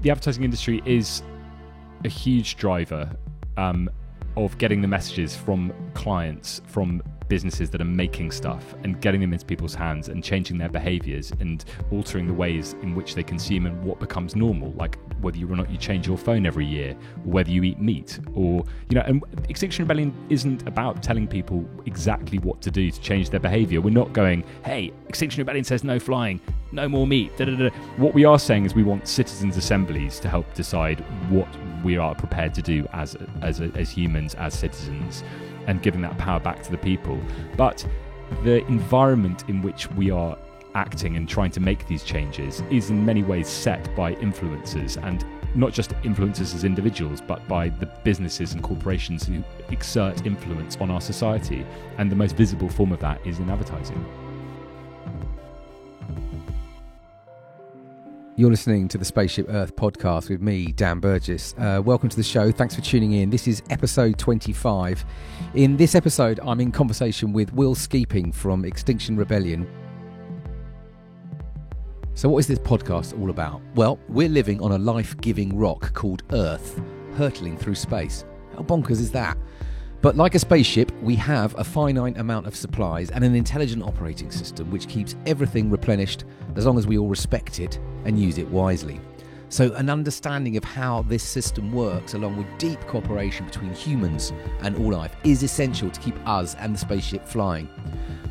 the advertising industry is a huge driver of getting the messages from clients, from businesses that are making stuff and getting them into people's hands and changing their behaviors and altering the ways in which they consume and what becomes normal, like whether or not you change your phone every year, or whether you eat meat, or, you know. And Extinction Rebellion isn't about telling people exactly what to do to change their behavior. We're not going, hey, Extinction Rebellion says no flying, no more meat, da, da, da. What we are saying is we want citizens' assemblies to help decide what we are prepared to do as humans, as citizens, and giving that power back to the people. But the environment in which we are acting and trying to make these changes is in many ways set by influencers, and not just influencers as individuals, but by the businesses and corporations who exert influence on our society. And the most visible form of that is in advertising. You're listening to the Spaceship Earth podcast with me, Dan Burgess. Welcome to the show. Thanks for tuning in. This is episode 25. In this episode, I'm in conversation with Will Skeeping from Extinction Rebellion. So what is this podcast all about? Well, we're living on a life-giving rock called Earth, hurtling through space. How bonkers is that? But like a spaceship, we have a finite amount of supplies and an intelligent operating system which keeps everything replenished as long as we all respect it and use it wisely. So an understanding of how this system works, along with deep cooperation between humans and all life, is essential to keep us and the spaceship flying.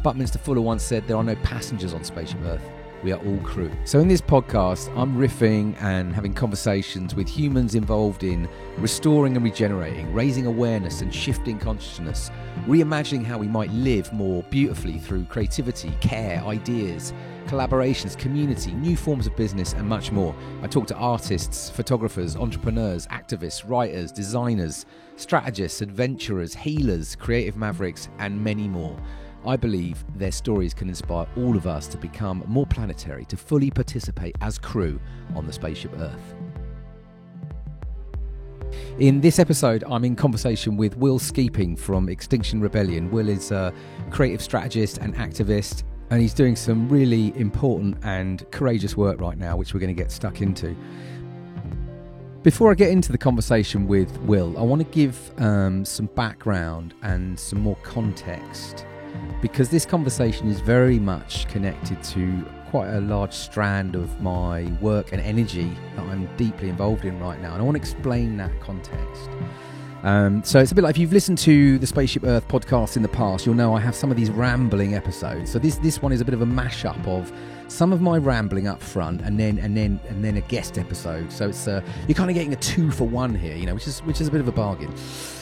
Buckminster Fuller once said there are no passengers on Spaceship Earth. We are all crew. So in this podcast, I'm riffing and having conversations with humans involved in restoring and regenerating, raising awareness and shifting consciousness, reimagining how we might live more beautifully through creativity, care, ideas, collaborations, community, new forms of business, and much more. I talk to artists, photographers, entrepreneurs, activists, writers, designers, strategists, adventurers, healers, creative mavericks, and many more. I believe their stories can inspire all of us to become more planetary, to fully participate as crew on the Spaceship Earth. In this episode, I'm in conversation with Will Skeeping from Extinction Rebellion. Will is a creative strategist and activist, and he's doing some really important and courageous work right now, which we're going to get stuck into. Before I get into the conversation with Will, I want to give some background and some more context, because this conversation is very much connected to quite a large strand of my work and energy that I'm deeply involved in right now, and I want to explain that context. So it's a bit like if you've listened to the Spaceship Earth podcast in the past, you'll know I have some of these rambling episodes. So this one is a bit of a mashup of some of my rambling up front and then a guest episode. So it's you're kind of getting a 2-for-1 here, you know, which is a bit of a bargain.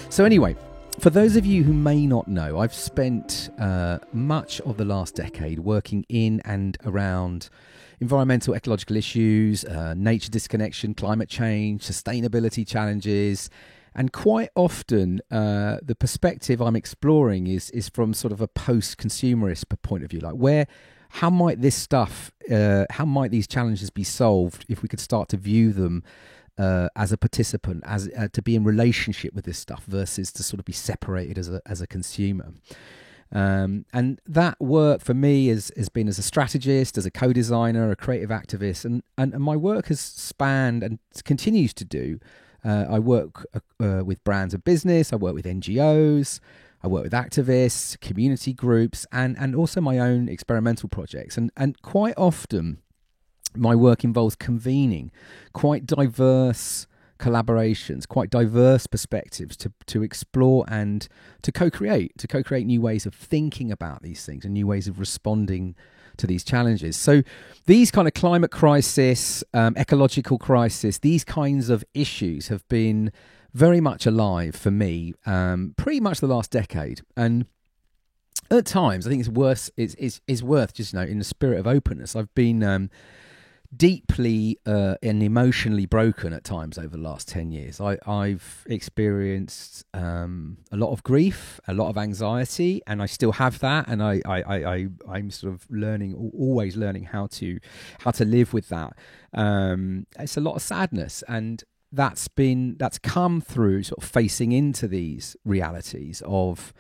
So anyway, for those of you who may not know, I've spent much of the last decade working in and around environmental, ecological issues, nature disconnection, climate change, sustainability challenges, and quite often the perspective I'm exploring is from sort of a post-consumerist point of view, like how might this stuff, how might these challenges be solved if we could start to view them as a participant, as to be in relationship with this stuff versus to sort of be separated as a consumer. And that work for me has been as a strategist, as a co-designer, a creative activist, and my work has spanned and continues to do. I work with brands of business, I work with NGOs, I work with activists, community groups, and also my own experimental projects. And quite often, my work involves convening quite diverse collaborations, quite diverse perspectives to explore and to co-create new ways of thinking about these things and new ways of responding to these challenges. So these kind of climate crisis, ecological crisis, these kinds of issues have been very much alive for me pretty much the last decade. And at times, I think it's worth just, you know, in the spirit of openness, I've been deeply and emotionally broken at times over the last 10 years. I've experienced a lot of grief, a lot of anxiety, and I still have that. And I'm sort of always learning how to live with that. It's a lot of sadness, and that's come through sort of facing into these realities of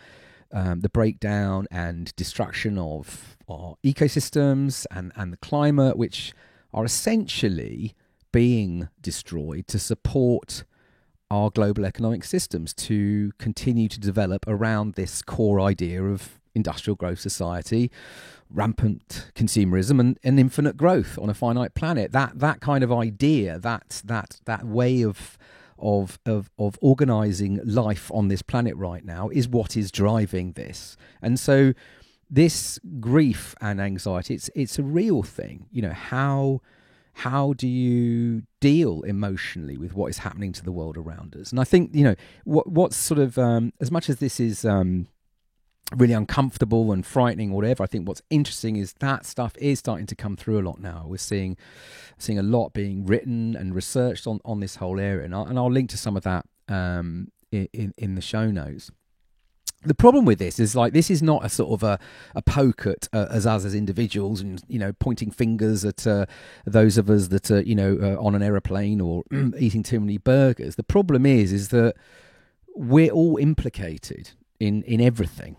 the breakdown and destruction of our ecosystems and the climate, which are essentially being destroyed to support our global economic systems to continue to develop around this core idea of industrial growth society, rampant consumerism, and infinite growth on a finite planet. That kind of idea, that way of organising life on this planet right now is what is driving this. And so this grief and anxiety, it's a real thing. How do you deal emotionally with what is happening to the world around us? And I think, what's sort of, as much as this is really uncomfortable and frightening, whatever, I think what's interesting is that stuff is starting to come through a lot now. We're seeing a lot being written and researched on this whole area. And I'll link to some of that in the show notes. The problem with this is, this is not a sort of a poke at us as individuals and, pointing fingers at those of us that are, on an aeroplane or eating too many burgers. The problem is that we're all implicated in everything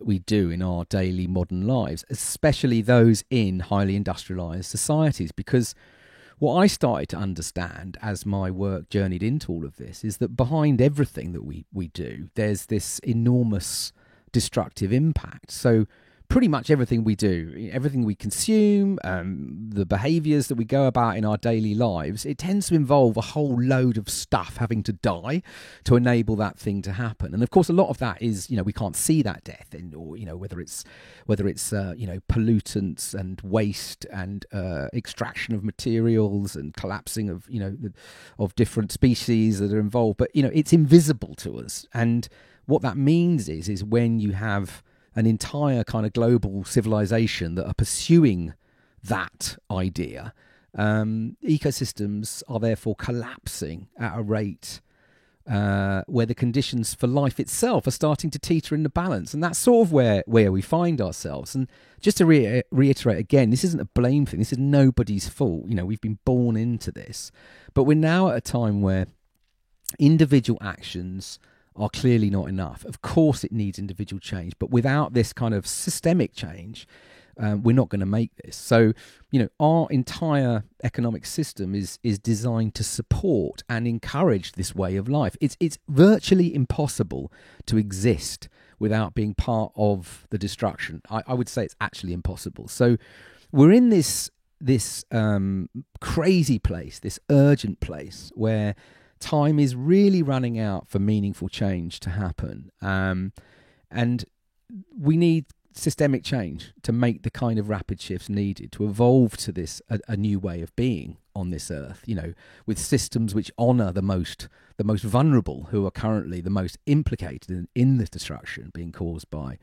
we do in our daily modern lives, especially those in highly industrialized societies, because what I started to understand as my work journeyed into all of this is that behind everything that we do, there's this enormous destructive impact. So pretty much everything we do, everything we consume, the behaviours that we go about in our daily lives, it tends to involve a whole load of stuff having to die to enable that thing to happen. And of course, a lot of that is, we can't see that death, or whether it's pollutants and waste and extraction of materials and collapsing of of different species that are involved. But it's invisible to us. And what that means is when you have an entire kind of global civilization that are pursuing that idea, ecosystems are therefore collapsing at a rate where the conditions for life itself are starting to teeter in the balance. And that's sort of where we find ourselves. And just to reiterate again, this isn't a blame thing. This is nobody's fault. We've been born into this. But we're now at a time where individual actions are clearly not enough. Of course it needs individual change, but without this kind of systemic change, we're not going to make this. So, our entire economic system is designed to support and encourage this way of life. It's virtually impossible to exist without being part of the destruction. I would say it's actually impossible. So we're in this crazy place, this urgent place where time is really running out for meaningful change to happen. And we need systemic change to make the kind of rapid shifts needed to evolve to this a new way of being on this earth, with systems which honour the most vulnerable, who are currently the most implicated in the destruction being caused by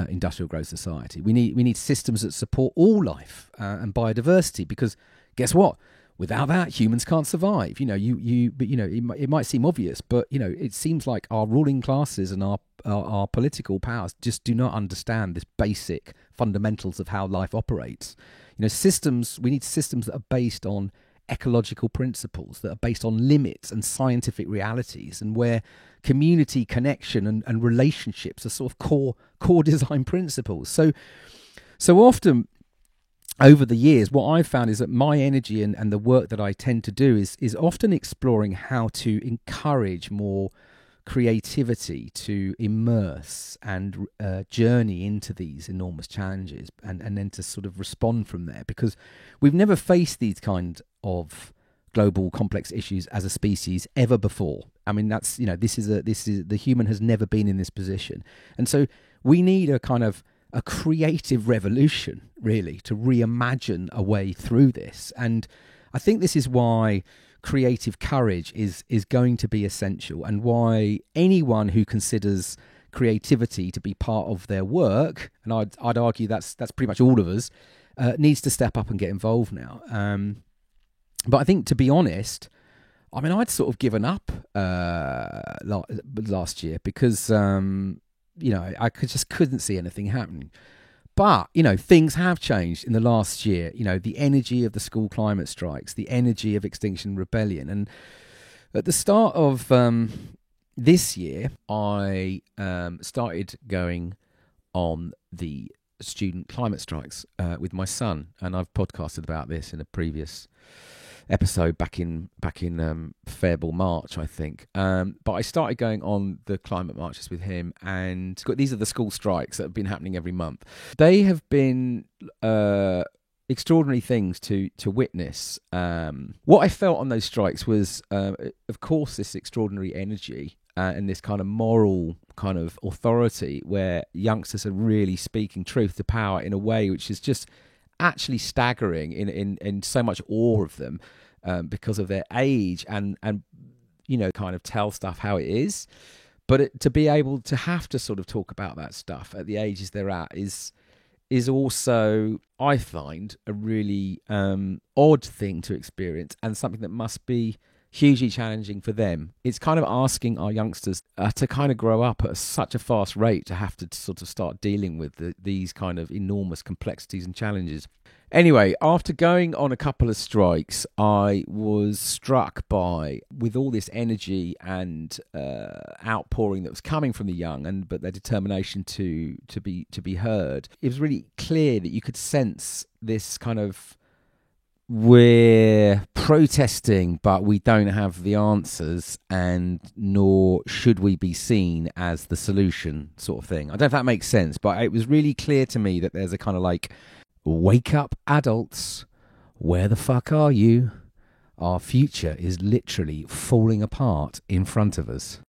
industrial growth society. We need systems that support all life and biodiversity, because guess what? Without that, humans can't survive. It might seem obvious, but it seems like our ruling classes and our political powers just do not understand this basic fundamentals of how life operates. We need systems that are based on ecological principles, that are based on limits and scientific realities, and where community connection and relationships are sort of core design principles. So often, over the years, what I've found is that my energy and the work that I tend to do is often exploring how to encourage more creativity to immerse and journey into these enormous challenges and then to sort of respond from there, because we've never faced these kind of global complex issues as a species ever before. I mean, that's, this is the human has never been in this position. And so we need a kind of a creative revolution, really, to reimagine a way through this. And I think this is why creative courage is going to be essential, and why anyone who considers creativity to be part of their work, and I'd argue that's pretty much all of us, needs to step up and get involved now. But I think, to be honest, I mean, I'd sort of given up last year because I just couldn't see anything happening. But, things have changed in the last year. The energy of the school climate strikes, the energy of Extinction Rebellion. And at the start of this year, I started going on the student climate strikes with my son. And I've podcasted about this in a previous episode back in Feb or March, I think. But I started going on the climate marches with him, and these are the school strikes that have been happening every month. They have been extraordinary things to witness. What I felt on those strikes was, of course, this extraordinary energy and this kind of moral kind of authority where youngsters are really speaking truth to power in a way which is just actually staggering in so much awe of them because of their age and kind of tell stuff how it is. But to be able to have to sort of talk about that stuff at the ages they're at is also, I find, a really odd thing to experience and something that must be hugely challenging for them. It's kind of asking our youngsters to kind of grow up at such a fast rate to have to sort of start dealing with these kind of enormous complexities and challenges. Anyway, after going on a couple of strikes, I was struck by, with all this energy and outpouring that was coming from the young, but their determination to be heard. It was really clear that you could sense this kind of, we're protesting, but we don't have the answers, and nor should we be seen as the solution sort of thing. I don't know if that makes sense, but it was really clear to me that there's a kind of like, wake up, adults, where the fuck are you? Our future is literally falling apart in front of us.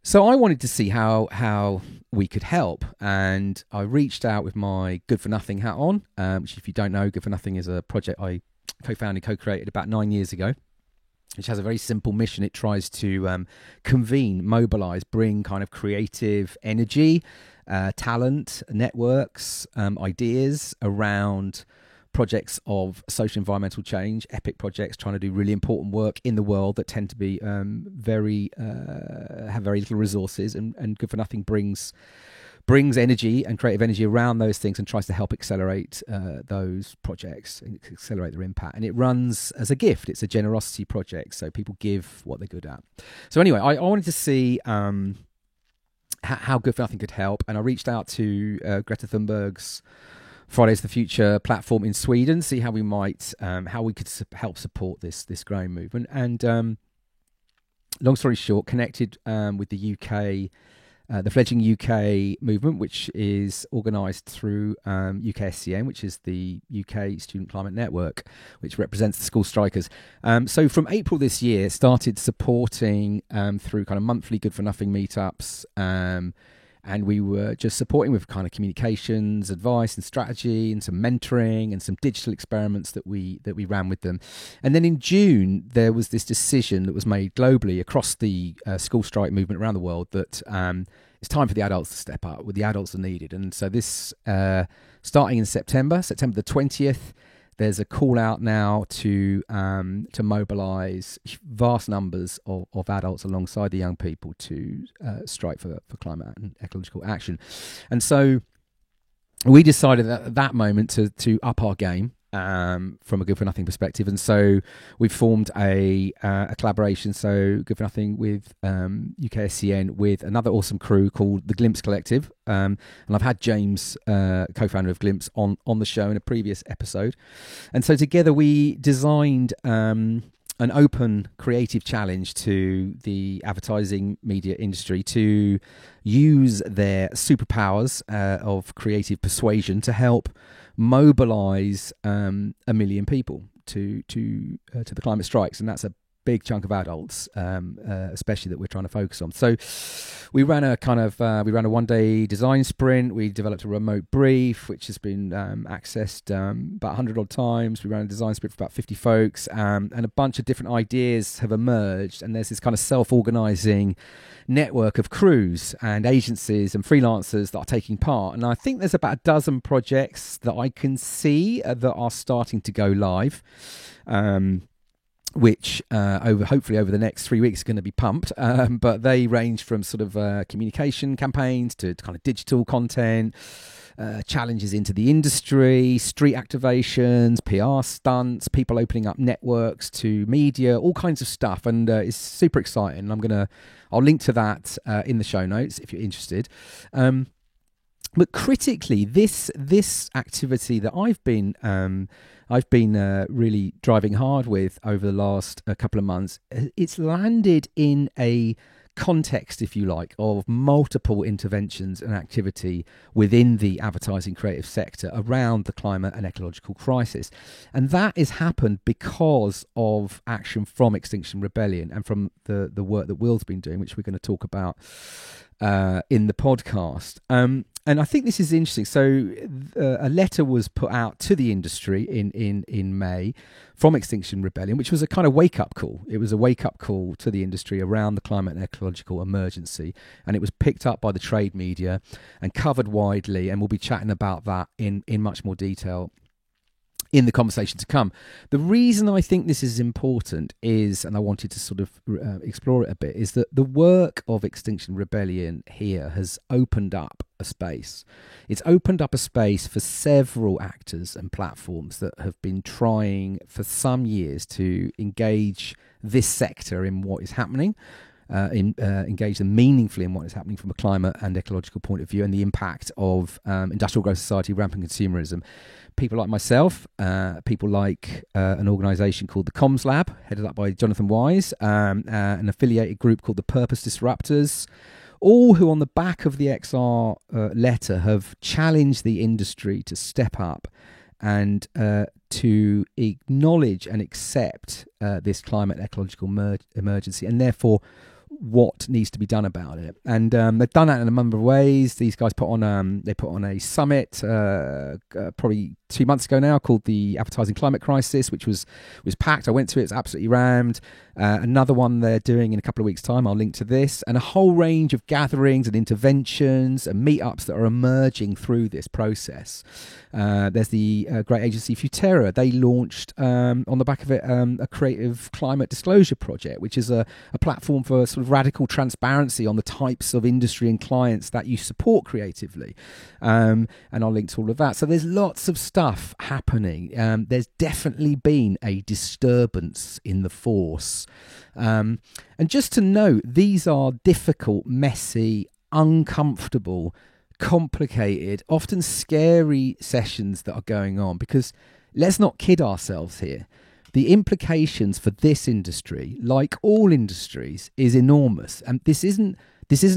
So I wanted to see how we could help, and I reached out with my Good for Nothing hat on, which, if you don't know, Good for Nothing is a project I co-founded, co-created about 9 years ago, which has a very simple mission. It tries to convene, mobilise, bring kind of creative energy, talent, networks, ideas around projects of social environmental change, epic projects trying to do really important work in the world that tend to be have very little resources, and Good for Nothing brings energy and creative energy around those things and tries to help accelerate those projects and accelerate their impact. And it runs as a gift. It's a generosity project, so people give what they're good at. So anyway, I wanted to see how Good for Nothing could help, and I reached out to Greta Thunberg's Fridays for the Future platform in Sweden, see how we might, how we could help support this growing movement. And long story short, connected with the UK, the fledgling UK movement, which is organised through UKSCN, which is the UK Student Climate Network, which represents the school strikers. So from April this year, started supporting through kind of monthly Good for Nothing meetups. And we were just supporting with kind of communications, advice and strategy, and some mentoring and some digital experiments that we ran with them. And then in June, there was this decision that was made globally across the school strike movement around the world that it's time for the adults to step up, where the adults are needed. And so this, starting in September the 20th, there's a call out now to mobilise vast numbers of adults alongside the young people to strike for climate and ecological action. And so we decided at that moment to up our game from a Good for Nothing perspective. And so we formed a collaboration, so Good for Nothing with UKSCN with another awesome crew called the Glimpse Collective. And I've had James, co-founder of Glimpse, on the show in a previous episode. And so together we designed an open creative challenge to the advertising media industry to use their superpowers of creative persuasion to help mobilize 1 million people to the climate strikes. And that's a big chunk of adults, especially, that we're trying to focus on. So we ran a we ran a one-day design sprint. We developed a remote brief, which has been accessed about 100 odd times. We ran a design sprint for about 50 folks, and a bunch of different ideas have emerged. And there's this kind of self-organizing network of crews and agencies and freelancers that are taking part. And I think there's about a dozen projects that I can see that are starting to go live. Which hopefully over the next 3 weeks are going to be pumped. But they range from sort of communication campaigns to kind of digital content, challenges into the industry, street activations, PR stunts, people opening up networks to media, all kinds of stuff. And it's super exciting. I'll link to that in the show notes if you're interested. But critically, this activity that I've been really driving hard with over the last couple of months, it's landed in a context, if you like, of multiple interventions and activity within the advertising creative sector around the climate and ecological crisis. And that has happened because of action from Extinction Rebellion and from the work that Will's been doing, which we're going to talk about in the podcast. And I think this is interesting. So a letter was put out to the industry in May from Extinction Rebellion, which was a kind of wake-up call. It was a wake-up call to the industry around the climate and ecological emergency. And it was picked up by the trade media and covered widely. And we'll be chatting about that in much more detail in the conversation to come. The reason I think this is important is, and I wanted to sort of explore it a bit, is that the work of Extinction Rebellion here has opened up a space. It's opened up a space for several actors and platforms that have been trying for some years to engage this sector in what is happening, engage them meaningfully in what is happening from a climate and ecological point of view, and the impact of industrial growth society, rampant consumerism. People like myself, people like an organisation called the Comms Lab, headed up by Jonathan Wise, an affiliated group called the Purpose Disruptors, all who on the back of the XR letter have challenged the industry to step up and to acknowledge and accept this climate ecological emergency, and therefore what needs to be done about it. And they've done that in a number of ways. These guys put on a summit probably 2 months ago now called the Advertising Climate Crisis, which was packed. I went to it. It's absolutely rammed. Another one they're doing in a couple of weeks' time. I'll link to this. And a whole range of gatherings and interventions and meetups that are emerging through this process. There's the great agency Futera. They launched on the back of it a creative climate disclosure project, which is a platform for sort of radical transparency on the types of industry and clients that you support creatively. And I'll link to all of that. So there's lots of stuff happening. There's definitely been a disturbance in the force. And just to note, these are difficult, messy, uncomfortable, complicated, often scary sessions that are going on, because let's not kid ourselves here. The implications for this industry, like all industries, is enormous. And this isn't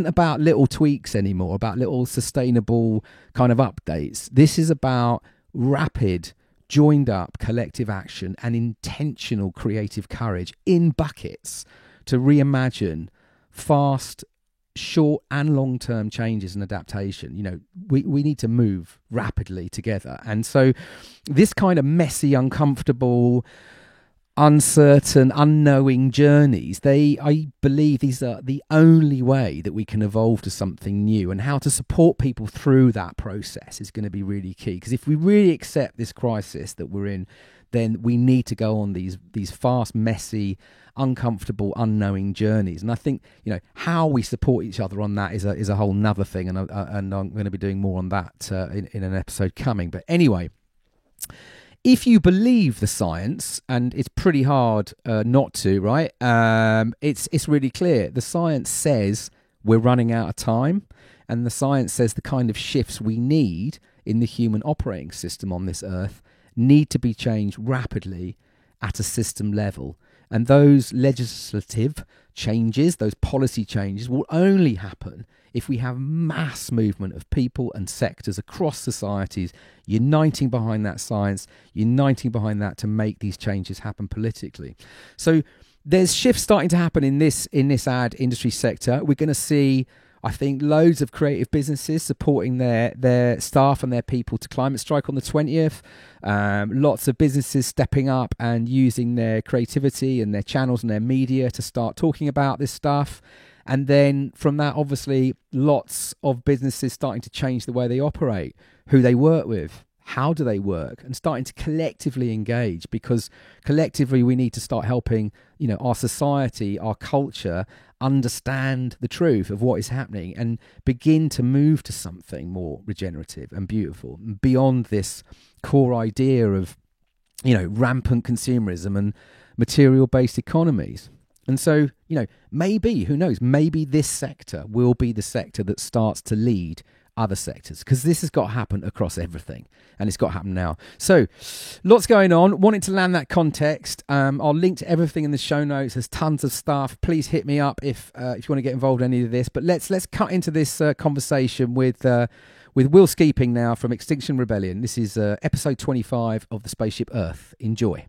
about little tweaks anymore, about little sustainable kind of updates. This is about rapid, joined up collective action and intentional creative courage in buckets to reimagine fast, short and long-term changes and adaptation. You know, we need to move rapidly together. And so this kind of messy, uncomfortable, uncertain, unknowing journeys, I believe these are the only way that we can evolve to something new, and how to support people through that process is going to be really key. Because if we really accept this crisis that we're in, then we need to go on these fast, messy, uncomfortable, unknowing journeys. And I think, you know, how we support each other on that is a whole nother thing, and I'm going to be doing more on that in an episode coming. But anyway, if you believe the science, and it's pretty hard not to, right? It's really clear. The science says we're running out of time, and the science says the kind of shifts we need in the human operating system on this earth need to be changed rapidly at a system level. And those legislative changes, those policy changes, will only happen if we have mass movement of people and sectors across societies uniting behind that science, uniting behind that to make these changes happen politically. So there's shifts starting to happen in this ad industry sector. We're going to see, I think, loads of creative businesses supporting their staff and their people to climate strike on the 20th. Lots of businesses stepping up and using their creativity and their channels and their media to start talking about this stuff. And then from that, obviously, lots of businesses starting to change the way they operate, who they work with, how do they work, and starting to collectively engage, because collectively we need to start helping, you know, our society, our culture, understand the truth of what is happening and begin to move to something more regenerative and beautiful, beyond this core idea of, you know, rampant consumerism and material-based economies. And so, you know, maybe, who knows, maybe this sector will be the sector that starts to lead other sectors, because this has got to happen across everything, and it's got to happen now. So lots going on. Wanting to land that context. I'll link to everything in the show notes. There's tons of stuff. Please hit me up if you want to get involved in any of this. But let's cut into this conversation with Will Skeeping now from Extinction Rebellion. This is episode 25 of the Spaceship Earth. Enjoy.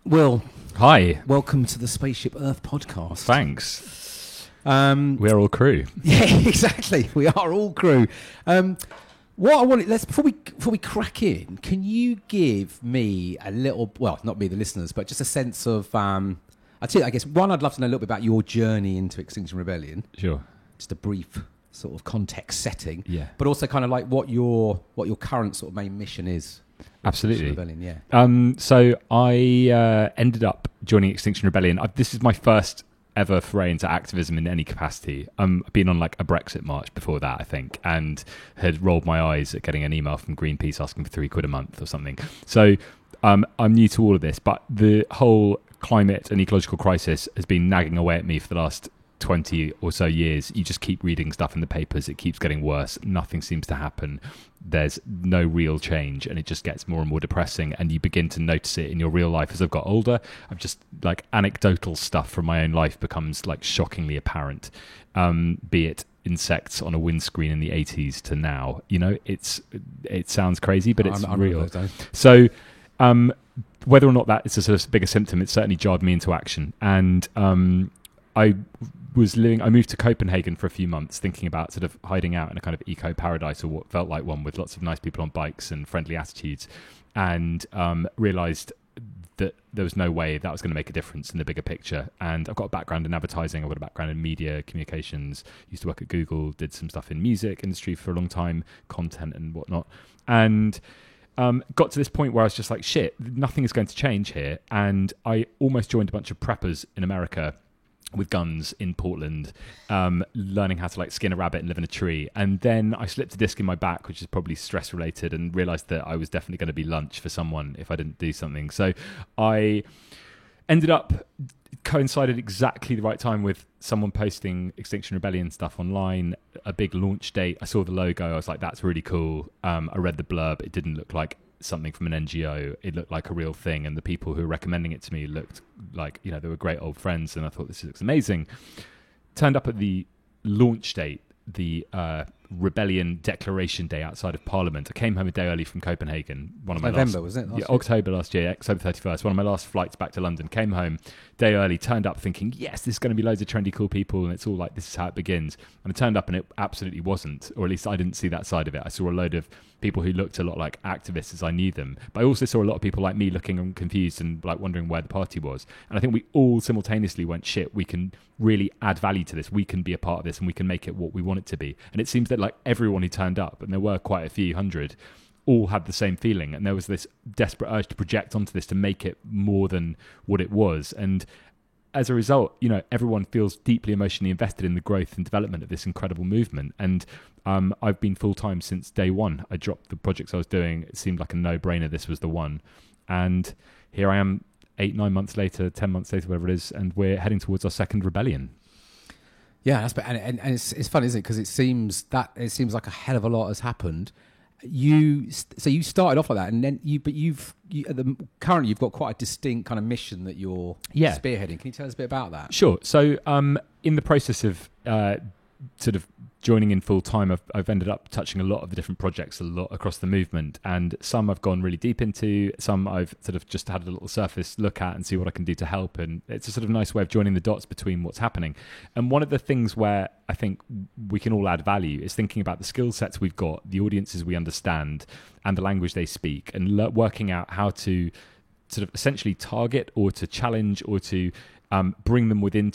Will, Hi. welcome to the Spaceship Earth podcast. Thanks. We're all crew. Yeah, exactly. We are all crew. What I wanted, before we crack in, can you give me a little, well, not me, the listeners, but just a sense of, I guess one, I'd love to know a little bit about your journey into Extinction Rebellion. Sure. Just a brief sort of context setting. Yeah. But also kind of like what your current sort of main mission is. Absolutely. Rebellion, yeah. So I ended up joining Extinction Rebellion. This is my first ever foray into activism in any capacity. I've been on like a Brexit march before that, I think, and had rolled my eyes at getting an email from Greenpeace asking for £3 a month or something. So I'm new to all of this, but the whole climate and ecological crisis has been nagging away at me for the last 20 or so years. You just keep reading stuff in the papers. It keeps getting worse. Nothing seems to happen. There's no real change, and it just gets more and more depressing, and you begin to notice it in your real life. As I've got older, I've just like anecdotal stuff from my own life becomes like shockingly apparent, be it insects on a windscreen in the 80s to now. You know, it sounds crazy, but it's real. So whether or not that is a sort of bigger symptom, it certainly jarred me into action. And I moved to Copenhagen for a few months, thinking about sort of hiding out in a kind of eco paradise, or what felt like one, with lots of nice people on bikes and friendly attitudes, and realized that there was no way that was going to make a difference in the bigger picture. And I've got a background in advertising. I've got a background in media communications, used to work at Google, did some stuff in music industry for a long time, content and whatnot. And got to this point where I was just like, shit, nothing is going to change here. And I almost joined a bunch of preppers in America with guns in Portland, learning how to like skin a rabbit and live in a tree. And then I slipped a disc in my back, which is probably stress related, and realized that I was definitely going to be lunch for someone if I didn't do something. So I ended up coincided exactly the right time with someone posting Extinction Rebellion stuff online, a big launch date. I saw the logo. I was like, that's really cool. I read the blurb. It didn't look like something from an NGO. It looked like a real thing, and the people who were recommending it to me looked like, you know, they were great old friends, and I thought, this looks amazing. Turned up at the launch date, the Rebellion Declaration Day outside of Parliament. I came home a day early from Copenhagen. November, was it? October last year, October 31st. One of my last flights back to London. Came home day early, turned up thinking, yes, this is going to be loads of trendy, cool people, and it's all like, this is how it begins. And I turned up and it absolutely wasn't, or at least I didn't see that side of it. I saw a load of people who looked a lot like activists as I knew them, but I also saw a lot of people like me looking confused and like wondering where the party was. And I think we all simultaneously went, shit, we can really add value to this. We can be a part of this, and we can make it what we want it to be. And it seems that like everyone who turned up, and there were quite a few hundred, all had the same feeling, and there was this desperate urge to project onto this to make it more than what it was. And as a result, you know, everyone feels deeply emotionally invested in the growth and development of this incredible movement. And I've been full-time since day one. I dropped the projects I was doing. It seemed like a no-brainer. This was the one. And here I am 8, 9 months later, 10 months later, whatever it is, and we're heading towards our second rebellion. Yeah, and it's fun, isn't it? Because it seems like a hell of a lot has happened. You started off like that, and then currently you've got quite a distinct kind of mission that you're spearheading. Can you tell us a bit about that? Sure. So in the process of sort of joining in full time, I've ended up touching a lot of the different projects a lot across the movement, and some I've gone really deep into, some I've sort of just had a little surface look at and see what I can do to help. And it's a sort of nice way of joining the dots between what's happening. And one of the things where I think we can all add value is thinking about the skill sets we've got, the audiences we understand, and the language they speak, and working out how to sort of essentially target or to challenge or to bring them within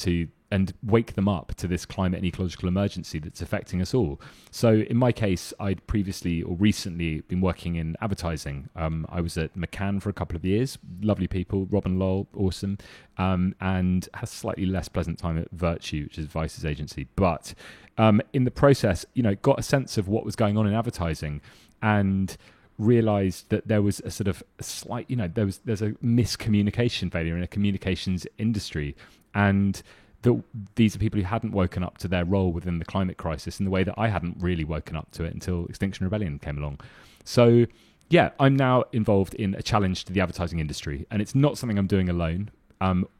and wake them up to this climate and ecological emergency that's affecting us all. So in my case, I'd previously or recently been working in advertising. I was at McCann for a couple of years. Lovely people, Rob and Lowell, awesome. And had a slightly less pleasant time at Virtue, which is Vice's agency. But in the process, you know, got a sense of what was going on in advertising, and realized that there was a sort of slight, you know, there's a miscommunication failure in a communications industry. And that these are people who hadn't woken up to their role within the climate crisis in the way that I hadn't really woken up to it until Extinction Rebellion came along. So yeah, I'm now involved in a challenge to the advertising industry, and it's not something I'm doing alone.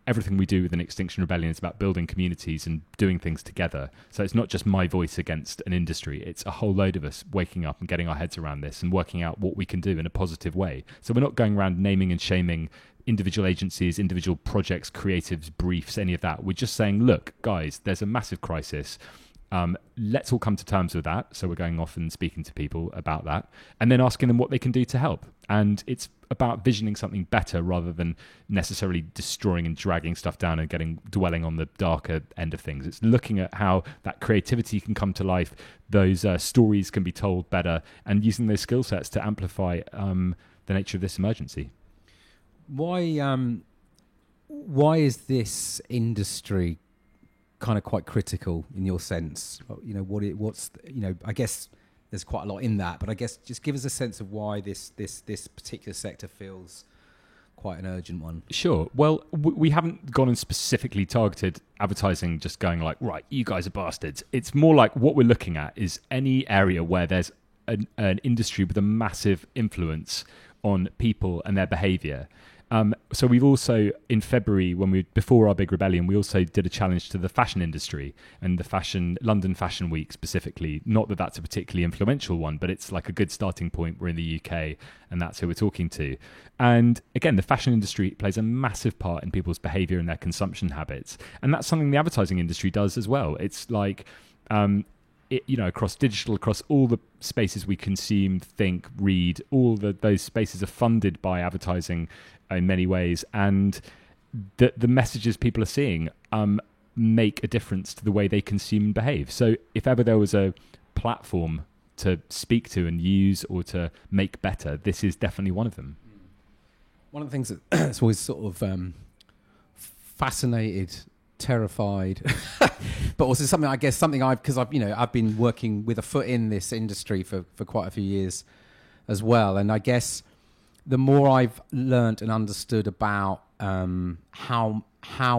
Everything we do within Extinction Rebellion is about building communities and doing things together. So it's not just my voice against an industry. It's a whole load of us waking up and getting our heads around this and working out what we can do in a positive way. So we're not going around naming and shaming individual agencies, individual projects, creatives, briefs, any of that. We're just saying, look, guys, there's a massive crisis. Let's all come to terms with that. So we're going off and speaking to people about that and then asking them what they can do to help. And it's about visioning something better rather than necessarily destroying and dragging stuff down and dwelling on the darker end of things. It's looking at how that creativity can come to life, those stories can be told better, and using those skill sets to amplify the nature of this emergency. Why is this industry kind of quite critical in your sense? I guess there's quite a lot in that, but I guess just give us a sense of why this particular sector feels quite an urgent one. Sure. Well, we haven't gone and specifically targeted advertising, just going like, right, you guys are bastards. It's more like what we're looking at is any area where there's an industry with a massive influence on people and their behaviour. So we've also, in February, before our big rebellion, we also did a challenge to the fashion industry and the London Fashion Week specifically. Not that that's a particularly influential one, but it's like a good starting point. We're in the UK and that's who we're talking to. And again, the fashion industry plays a massive part in people's behaviour and their consumption habits. And that's something the advertising industry does as well. It's like, across digital, across all the spaces we consume, think, read, those spaces are funded by advertising in many ways, and the messages people are seeing make a difference to the way they consume and behave. So if ever there was a platform to speak to and use or to make better, this is definitely one of them. One of the things that's always sort of fascinated, terrified, but also something I've been working with a foot in this industry for quite a few years as well, and I guess the more I've learnt and understood about how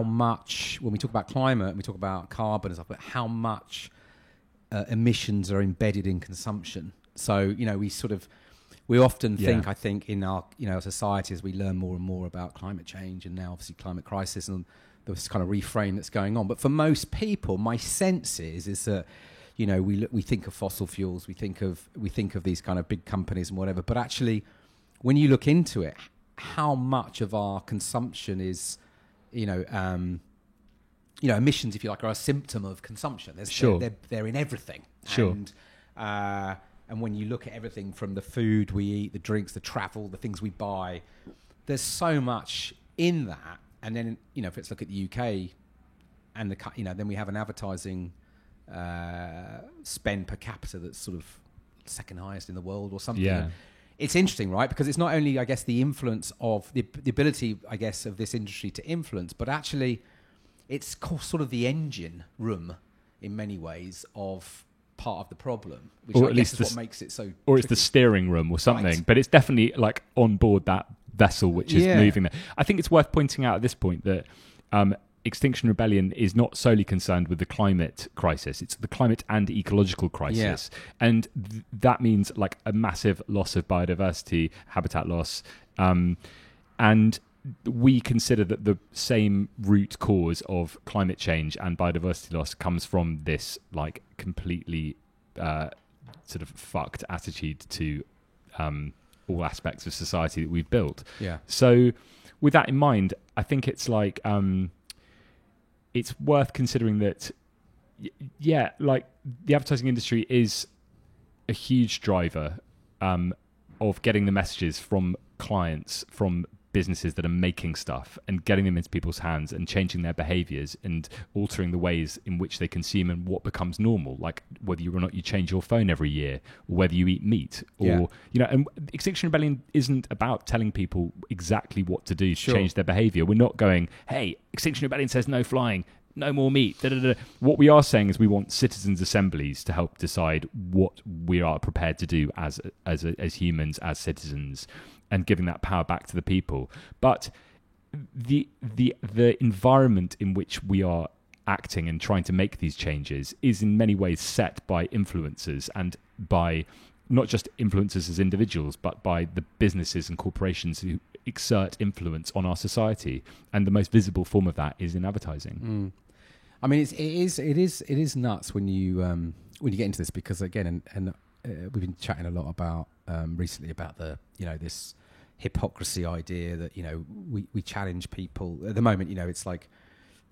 much, when we talk about climate and we talk about carbon and stuff, but how much emissions are embedded in consumption. So we often think, I think, in our society, as we learn more and more about climate change and now obviously climate crisis and this kind of reframe that's going on. But for most people, my sense is that we think of fossil fuels, we think of these kind of big companies and whatever, but actually, when you look into it, how much of our consumption is, emissions, if you like, are a symptom of consumption. They're in everything. Sure. And when you look at everything from the food we eat, the drinks, the travel, the things we buy, there's so much in that. And then, if let's look at the UK, and then we have an advertising spend per capita that's sort of second highest in the world or something. Yeah. It's interesting, right? Because it's not only, I guess, the influence of the ability, I guess, of this industry to influence, but actually it's sort of the engine room in many ways of part of the problem, which or I at guess least is what makes it so Or tricky. it's the steering room or something, Right. but it's definitely like on board that vessel which is moving there. I think it's worth pointing out at this point that Extinction Rebellion is not solely concerned with the climate crisis. It's the climate and ecological crisis. Yeah. And that means like a massive loss of biodiversity, habitat loss. And we consider that the same root cause of climate change and biodiversity loss comes from this like completely sort of fucked attitude to all aspects of society that we've built. Yeah. So with that in mind, I think it's like... it's worth considering that, like the advertising industry is a huge driver of getting the messages from clients, from businesses that are making stuff and getting them into people's hands and changing their behaviors and altering the ways in which they consume and what becomes normal, like whether or not you change your phone every year or whether you eat meat or, and Extinction Rebellion isn't about telling people exactly what to do to change their behavior. We're not going, hey, Extinction Rebellion says no flying, no more meat. Da, da, da. What we are saying is we want citizens' assemblies to help decide what we are prepared to do as humans, as citizens, and giving that power back to the people. But the environment in which we are acting and trying to make these changes is in many ways set by influencers, and by not just influencers as individuals, but by the businesses and corporations who exert influence on our society. And the most visible form of that is in advertising. I mean, it is nuts when you get into this, because again, and we've been chatting a lot about recently about this hypocrisy idea that we challenge people at the moment. It's like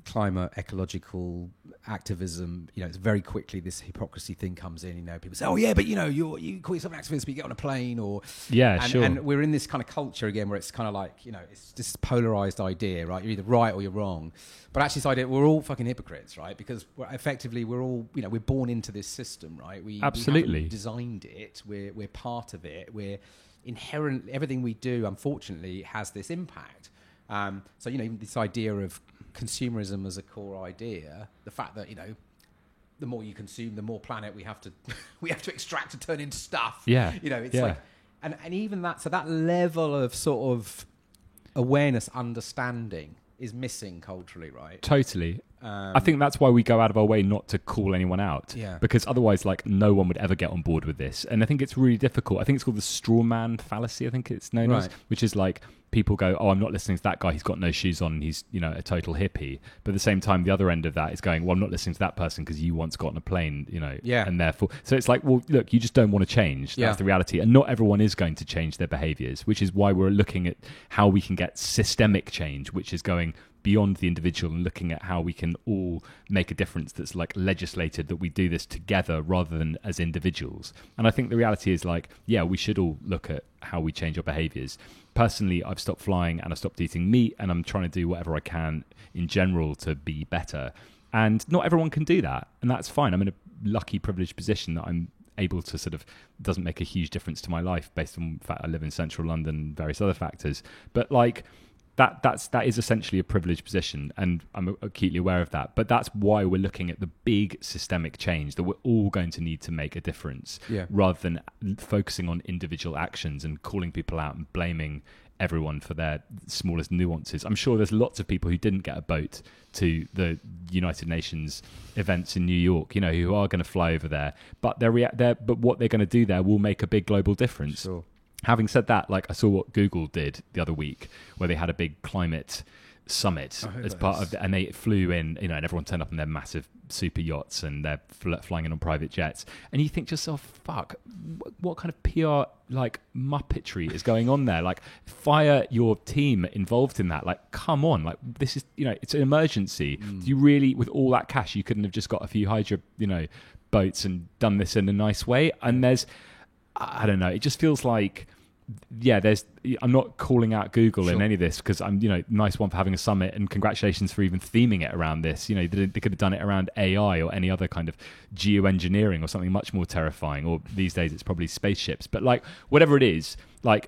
climate ecological activism. It's very quickly this hypocrisy thing comes in. People say, "Oh yeah, but you call yourself an activist, but you get on a plane," or sure. And we're in this kind of culture again where it's kind of like it's this polarized idea, right? You're either right or you're wrong. But actually, this idea we're all fucking hypocrites, right? Because we're all we're born into this system, right? Absolutely we haven't designed it. We're part of it. We're inherent. Everything we do, unfortunately, has this impact. So this idea of consumerism as a core idea, the fact that the more you consume, the more planet we have to extract to turn into stuff. It's like, and even that, so that level of sort of awareness, understanding is missing culturally, right? Totally. I think that's why we go out of our way not to call anyone out, because otherwise, no one would ever get on board with this. And I think it's really difficult. I think it's called the straw man fallacy, I think it's known as, which is like people go, "Oh, I'm not listening to that guy. He's got no shoes on. He's a total hippie." But at the same time, the other end of that is going, "Well, I'm not listening to that person because you once got on a plane, and therefore." So it's like, well, look, you just don't want to change. That's the reality, and not everyone is going to change their behaviours, which is why we're looking at how we can get systemic change, which is going beyond the individual and looking at how we can all make a difference that's legislated, that we do this together rather than as individuals. And I think the reality is we should all look at how we change our behaviours. Personally, I've stopped flying and I've stopped eating meat, and I'm trying to do whatever I can in general to be better. And not everyone can do that, and that's fine. I'm in a lucky, privileged position that I'm able to doesn't make a huge difference to my life based on the fact I live in central London and various other factors. But that is essentially a privileged position, and I'm acutely aware of that. But that's why we're looking at the big systemic change that we're all going to need to make a difference, rather than focusing on individual actions and calling people out and blaming everyone for their smallest nuances. I'm sure there's lots of people who didn't get a boat to the United Nations events in New York, who are going to fly over there, but but what they're going to do there will make a big global difference. Sure. Having said that, I saw what Google did the other week, where they had a big climate summit as part of and they flew in, and everyone turned up in their massive super yachts and they're flying in on private jets. And you think to yourself, fuck, what kind of PR muppetry is going on there? Fire your team involved in that. Come on, this is, it's an emergency. Do you really, with all that cash, you couldn't have just got a few Hydra, boats and done this in a nice way? And I don't know. It just feels like, I'm not calling out Google in any of this, because I'm, nice one for having a summit, and congratulations for even theming it around this. They could have done it around AI or any other kind of geoengineering or something much more terrifying. Or these days it's probably spaceships. But whatever it is,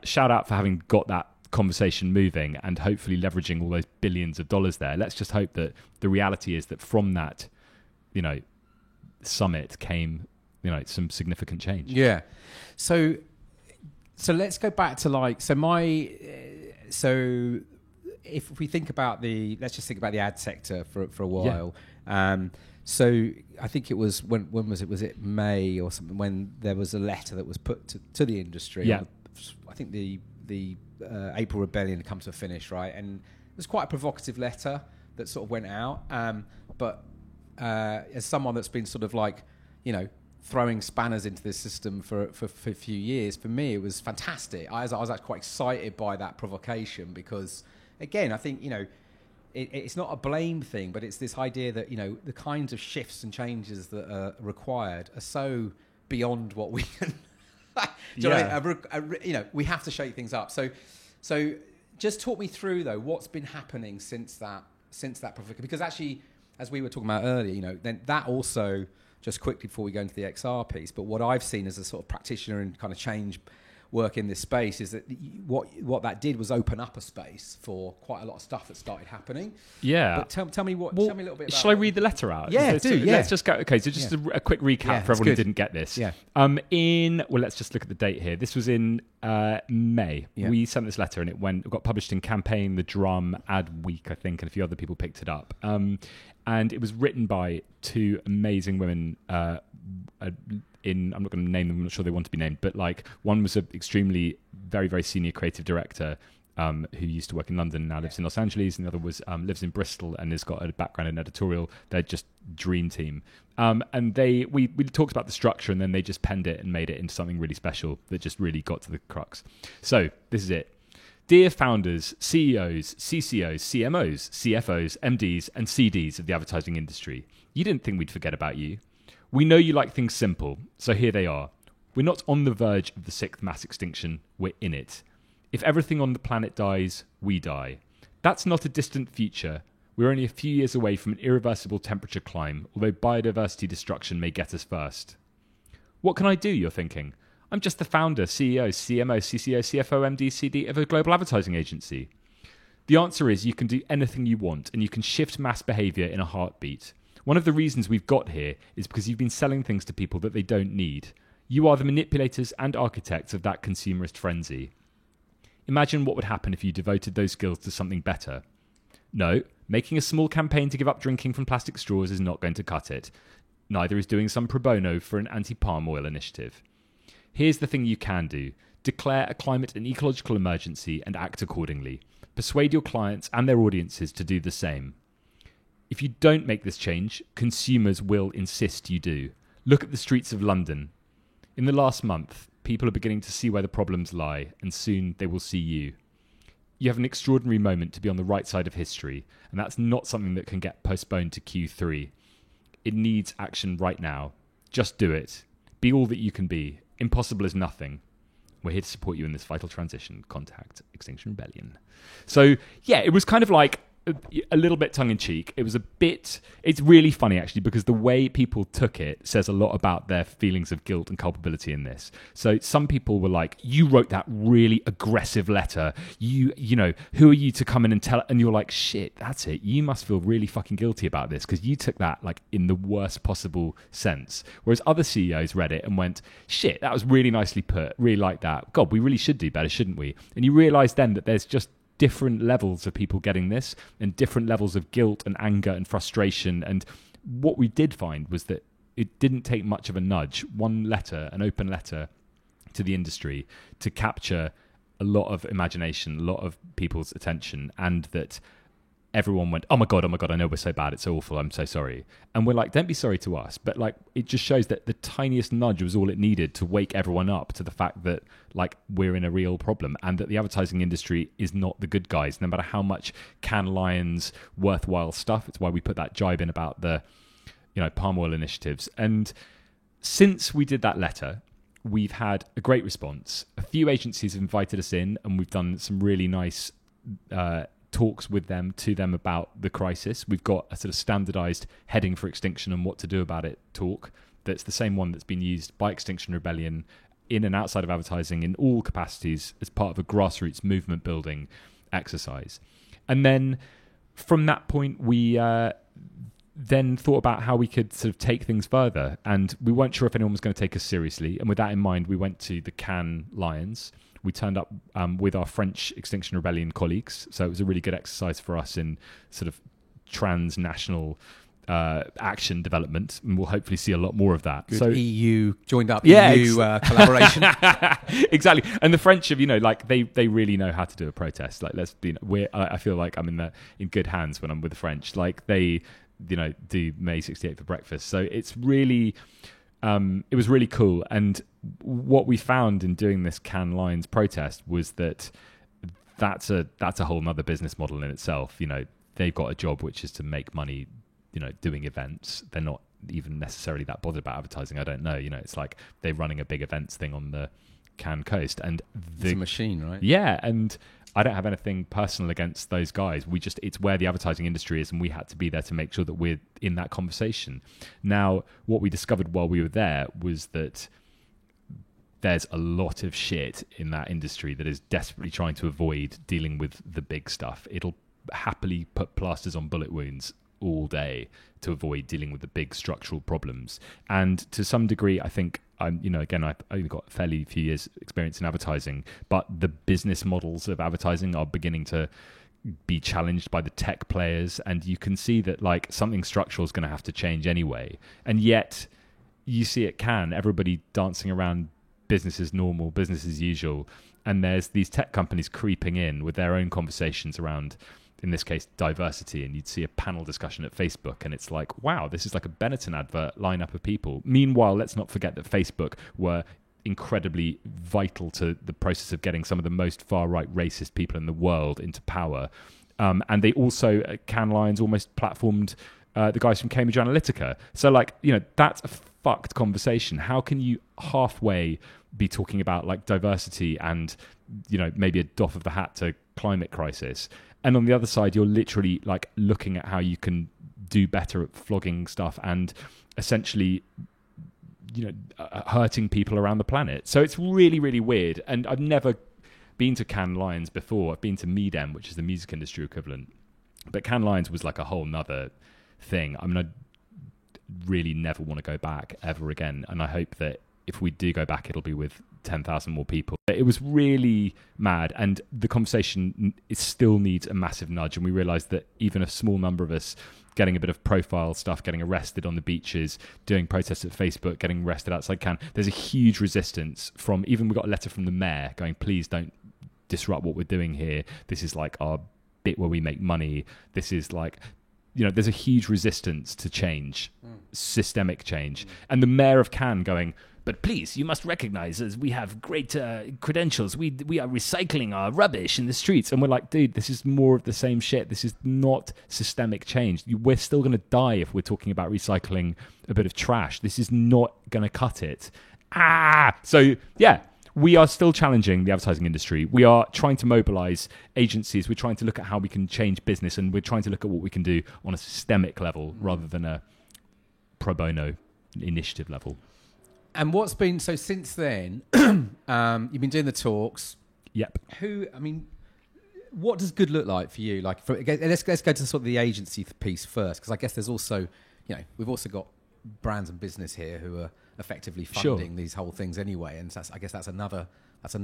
shout out for having got that conversation moving and hopefully leveraging all those billions of dollars there. Let's just hope that the reality is that from that, summit came some significant change. So let's go back to so if we think about let's just think about the ad sector for a while. So I think it was when was it? Was it May or something, when there was a letter that was put to the industry? I think the April Rebellion had come to a finish, right? And it was quite a provocative letter that sort of went out. But as someone that's been throwing spanners into this system for a few years, for me it was fantastic. I was actually quite excited by that provocation, because again, I think it's not a blame thing, but it's this idea that the kinds of shifts and changes that are required are so beyond what we can do you know what I mean? We have to shake things up. So just talk me through though what's been happening since that provocation, because actually, as we were talking about earlier, then that also, just quickly before we go into the XR piece, but what I've seen as a sort of practitioner and kind of change work in this space is that what that did was open up a space for quite a lot of stuff that started happening. But tell me a little bit about. Shall I read the letter out? Let's just go. Okay, so just a quick recap for everyone who didn't get this. Let's just look at the date here. This was in May. We sent this letter and it got published in Campaign, The Drum, Ad Week, I think, and a few other people picked it up. And it was written by two amazing women I'm not going to name them, I'm not sure they want to be named, but like one was an extremely very, very senior creative director who used to work in London and now lives in Los Angeles, and the other was lives in Bristol and has got a background in editorial. They're just dream team. And we talked about the structure, and then they just penned it and made it into something really special that just really got to the crux. So this is it. Dear founders, CEOs, CCOs, CMOs, CFOs, MDs, and CDs of the advertising industry, you didn't think we'd forget about you. We know you like things simple, so here they are. We're not on the verge of the sixth mass extinction, we're in it. If everything on the planet dies, we die. That's not a distant future. We're only a few years away from an irreversible temperature climb, although biodiversity destruction may get us first. What can I do, you're thinking? I'm just the founder, CEO, CMO, CCO, CFO, MD, CD of a global advertising agency. The answer is you can do anything you want, and you can shift mass behaviour in a heartbeat. One of the reasons we've got here is because you've been selling things to people that they don't need. You are the manipulators and architects of that consumerist frenzy. Imagine what would happen if you devoted those skills to something better. No, making a small campaign to give up drinking from plastic straws is not going to cut it. Neither is doing some pro bono for an anti-palm oil initiative. Here's the thing you can do. Declare a climate and ecological emergency and act accordingly. Persuade your clients and their audiences to do the same. If you don't make this change, consumers will insist you do. Look at the streets of London. In the last month, people are beginning to see where the problems lie, and soon they will see you. You have an extraordinary moment to be on the right side of history, and that's not something that can get postponed to Q3. It needs action right now. Just do it. Be all that you can be. Impossible is nothing. We're here to support you in this vital transition. Contact Extinction Rebellion. So, yeah, it was kind of like a little bit tongue-in-cheek. It's really funny, actually, because the way people took it says a lot about their feelings of guilt and culpability in this. So some people were like, you wrote that really aggressive letter. You know, who are you to come in and tell? And you're like, shit, that's it. You must feel really fucking guilty about this because you took that like in the worst possible sense. Whereas other CEOs read it and went, shit, that was really nicely put. Really like that. God, we really should do better, shouldn't we? And you realize then that there's just different levels of people getting this and different levels of guilt and anger and frustration. And what we did find was that it didn't take much of a nudge, one letter, an open letter to the industry to capture a lot of imagination, a lot of people's attention, and that everyone went, oh my God, I know we're so bad, it's so awful, I'm so sorry. And we're like, don't be sorry to us. But like, it just shows that the tiniest nudge was all it needed to wake everyone up to the fact that like we're in a real problem and that the advertising industry is not the good guys, no matter how much Cannes Lions worthwhile stuff. It's why we put that jibe in about the, you know, palm oil initiatives. And since we did that letter, we've had a great response. A few agencies have invited us in, and we've done some really nice talks with them, to them about the crisis. We've got a sort of standardized heading for Extinction and what to do about it talk that's the same one that's been used by Extinction Rebellion in and outside of advertising in all capacities as part of a grassroots movement building exercise. And then from that point, we then thought about how we could sort of take things further. And we weren't sure if anyone was going to take us seriously. And with that in mind, we went to the Cannes Lions. We turned up with our French Extinction Rebellion colleagues. So it was a really good exercise for us in sort of transnational action development. And we'll hopefully see a lot more of that. Good. So EU joined up, yeah, EU collaboration. Exactly. And the French have, you know, like they really know how to do a protest. Like, I feel like I'm in good hands when I'm with the French. Like they, you know, do May 68 for breakfast. So it's really... it was really cool. And what we found in doing this Cannes Lions protest was that that's a whole nother business model in itself. You know, they've got a job which is to make money, you know, doing events. They're not even necessarily that bothered about advertising. I don't know. You know, it's like they're running a big events thing on the Cannes coast, and it's a machine, right? Yeah, and I don't have anything personal against those guys. It's where the advertising industry is, and we had to be there to make sure that we're in that conversation. Now, what we discovered while we were there was that there's a lot of shit in that industry that is desperately trying to avoid dealing with the big stuff. It'll happily put plasters on bullet wounds all day to avoid dealing with the big structural problems. And to some degree, I think I've only got a fairly few years experience in advertising, but the business models of advertising are beginning to be challenged by the tech players, and you can see that like something structural is going to have to change anyway. And yet you see at Cannes, everybody dancing around business as normal, business as usual, and there's these tech companies creeping in with their own conversations around, in this case, diversity. And you'd see a panel discussion at Facebook, and it's like, wow, this is like a Benetton advert lineup of people. Meanwhile, let's not forget that Facebook were incredibly vital to the process of getting some of the most far-right racist people in the world into power. And they also, Cannes Lions almost platformed the guys from Cambridge Analytica. So like, you know, that's a fucked conversation. How can you halfway be talking about like diversity and, you know, maybe a doff of the hat to climate crisis, and on the other side you're literally like looking at how you can do better at flogging stuff and essentially, you know, hurting people around the planet? So it's really, really weird. And I've never been to Cannes Lions before. I've been to MEDEM, which is the music industry equivalent, but Cannes Lions was like a whole nother thing. I mean, I really never want to go back ever again, and I hope that if we do go back, it'll be with 10,000 more people. It was really mad, and the conversation, it still needs a massive nudge. And we realised that even a small number of us getting a bit of profile stuff, getting arrested on the beaches, doing protests at Facebook, getting arrested outside Cannes, there's a huge resistance from, even we got a letter from the mayor going, please don't disrupt what we're doing here. This is like our bit where we make money. This is like, you know, there's a huge resistance to change, systemic change. And the mayor of Cannes going, but please, you must recognize as we have great credentials. We are recycling our rubbish in the streets. And we're like, dude, this is more of the same shit. This is not systemic change. We're still going to die if we're talking about recycling a bit of trash. This is not going to cut it. So, yeah, we are still challenging the advertising industry. We are trying to mobilize agencies. We're trying to look at how we can change business, and we're trying to look at what we can do on a systemic level rather than a pro bono initiative level. And what's been, so since then, you've been doing the talks. Yep. What does good look like for you? Like, let's go to sort of the agency piece first, because I guess there's also, you know, we've also got brands and business here who are effectively funding these whole things anyway, and I guess that's another. It's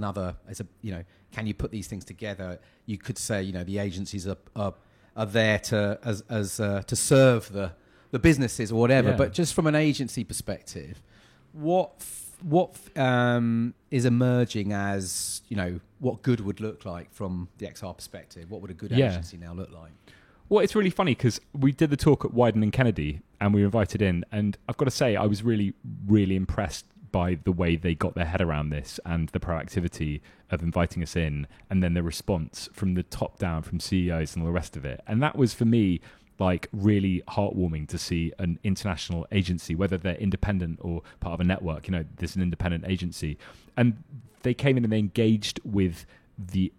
a, you know, can you put these things together? You could say, you know, the agencies are there to serve the businesses or whatever, but just from an agency perspective, what is emerging as, you know, what good would look like from the XR perspective? What would a good agency now look like? Well, it's really funny because we did the talk at Wieden and Kennedy and we were invited in, and I've got to say I was really, really impressed by the way they got their head around this and the proactivity of inviting us in, and then the response from the top down from CEOs and all the rest of it. And that was, for me, like really heartwarming to see an international agency, whether they're independent or part of a network. You know, there's an independent agency, and they came in and they engaged with the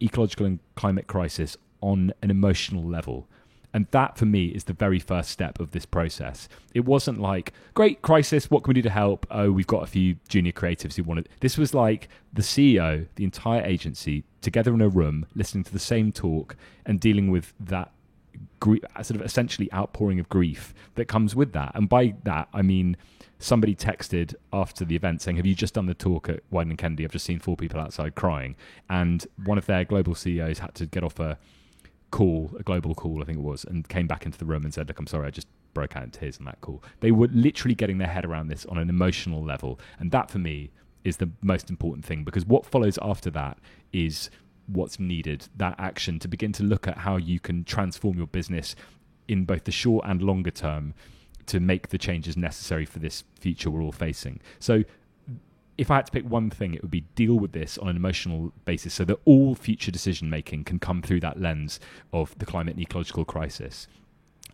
ecological and climate crisis on an emotional level. And that, for me, is the very first step of this process. It wasn't like, great crisis, what can we do to help? Oh, we've got a few junior creatives who want it. This was like the CEO, the entire agency, together in a room, listening to the same talk and dealing with that sort of essentially outpouring of grief that comes with that. And by that, I mean, somebody texted after the event saying, have you just done the talk at Wieden and Kennedy? I've just seen 4 people outside crying. And one of their global CEOs had to get off a global call, I think it was, and came back into the room and said, look, I'm sorry, I just broke out in tears on that call. They were literally getting their head around this on an emotional level. And that, for me, is the most important thing, because what follows after that is what's needed, that action to begin to look at how you can transform your business in both the short and longer term to make the changes necessary for this future we're all facing. So if I had to pick one thing, it would be deal with this on an emotional basis so that all future decision making can come through that lens of the climate and ecological crisis,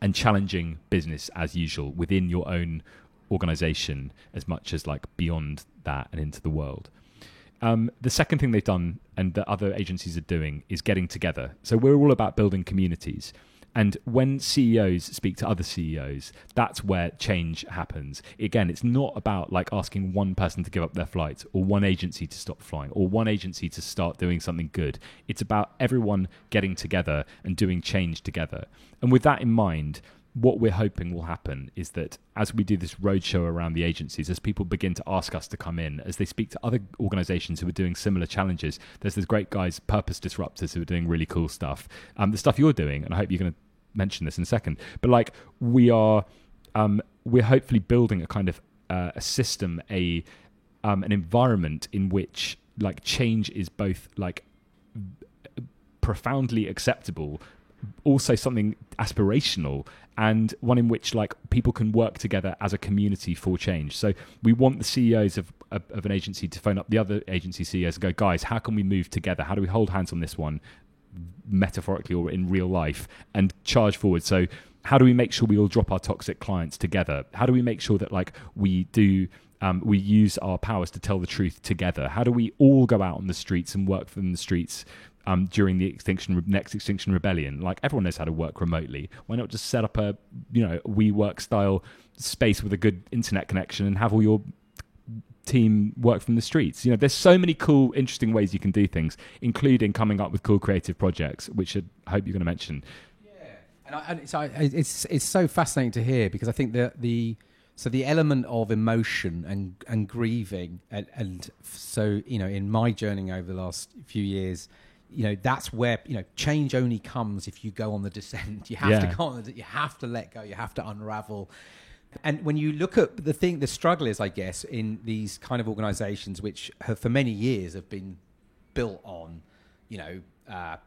and challenging business as usual within your own organization as much as like beyond that and into the world. The second thing they've done, and that other agencies are doing, is getting together. So we're all about building communities. And when CEOs speak to other CEOs, that's where change happens. Again, it's not about like asking one person to give up their flight, or one agency to stop flying, or one agency to start doing something good. It's about everyone getting together and doing change together. And with that in mind, what we're hoping will happen is that as we do this roadshow around the agencies, as people begin to ask us to come in, as they speak to other organizations who are doing similar challenges, there's these great guys, Purpose Disruptors, who are doing really cool stuff. The stuff you're doing, and I hope you're going to mention this in a second, but like we're hopefully building a kind of a system, an environment in which like change is both like profoundly acceptable, also something aspirational, and one in which like people can work together as a community for change. So we want the CEOs of an agency to phone up the other agency CEOs and go, guys, how can we move together? How do we hold hands on this one, metaphorically or in real life, and charge forward? So how do we make sure we all drop our toxic clients together? How do we make sure that like we use our powers to tell the truth together? How do we all go out on the streets and work from the streets during the next Extinction Rebellion? Like, everyone knows how to work remotely. Why not just set up a WeWork style space with a good internet connection and have all your team work from the streets? There's so many cool, interesting ways you can do things, including coming up with cool creative projects, which I hope you're going to mention. Yeah, and it's so fascinating to hear, because I think that the element of emotion and grieving, and so in my journey over the last few years, that's where change only comes if you go on the descent. You have to go on you have to let go, you have to unravel. And when you look at the struggle is, I guess, in these kind of organizations which have for many years have been built on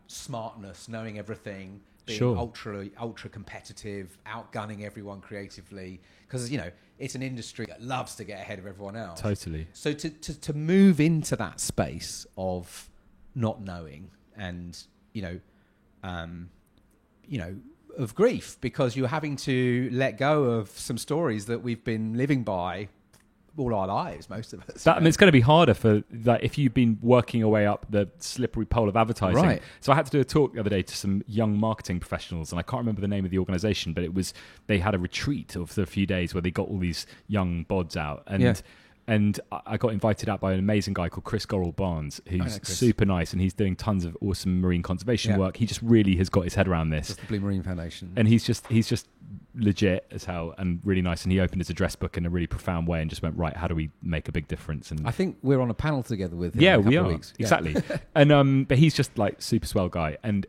smartness, knowing everything, being ultra competitive, outgunning everyone creatively, because it's an industry that loves to get ahead of everyone else. Totally. So to move into that space of not knowing and of grief, because you're having to let go of some stories that we've been living by all our lives, most of us. It's going to be harder for that if you've been working your way up the slippery pole of advertising. Right. So I had to do a talk the other day to some young marketing professionals, and I can't remember the name of the organization, but they had a retreat of a few days where they got all these young bods out, and I got invited out by an amazing guy called Chris Gorrell Barnes, who's super nice, and he's doing tons of awesome marine conservation work. He just really has got his head around this. That's the Blue Marine Foundation. And he's just legit as hell and really nice. And he opened his address book in a really profound way and just went, right, how do we make a big difference? And I think we're on a panel together with him. Yeah, in a couple we of are. Weeks. Exactly. And but he's just like super swell guy. And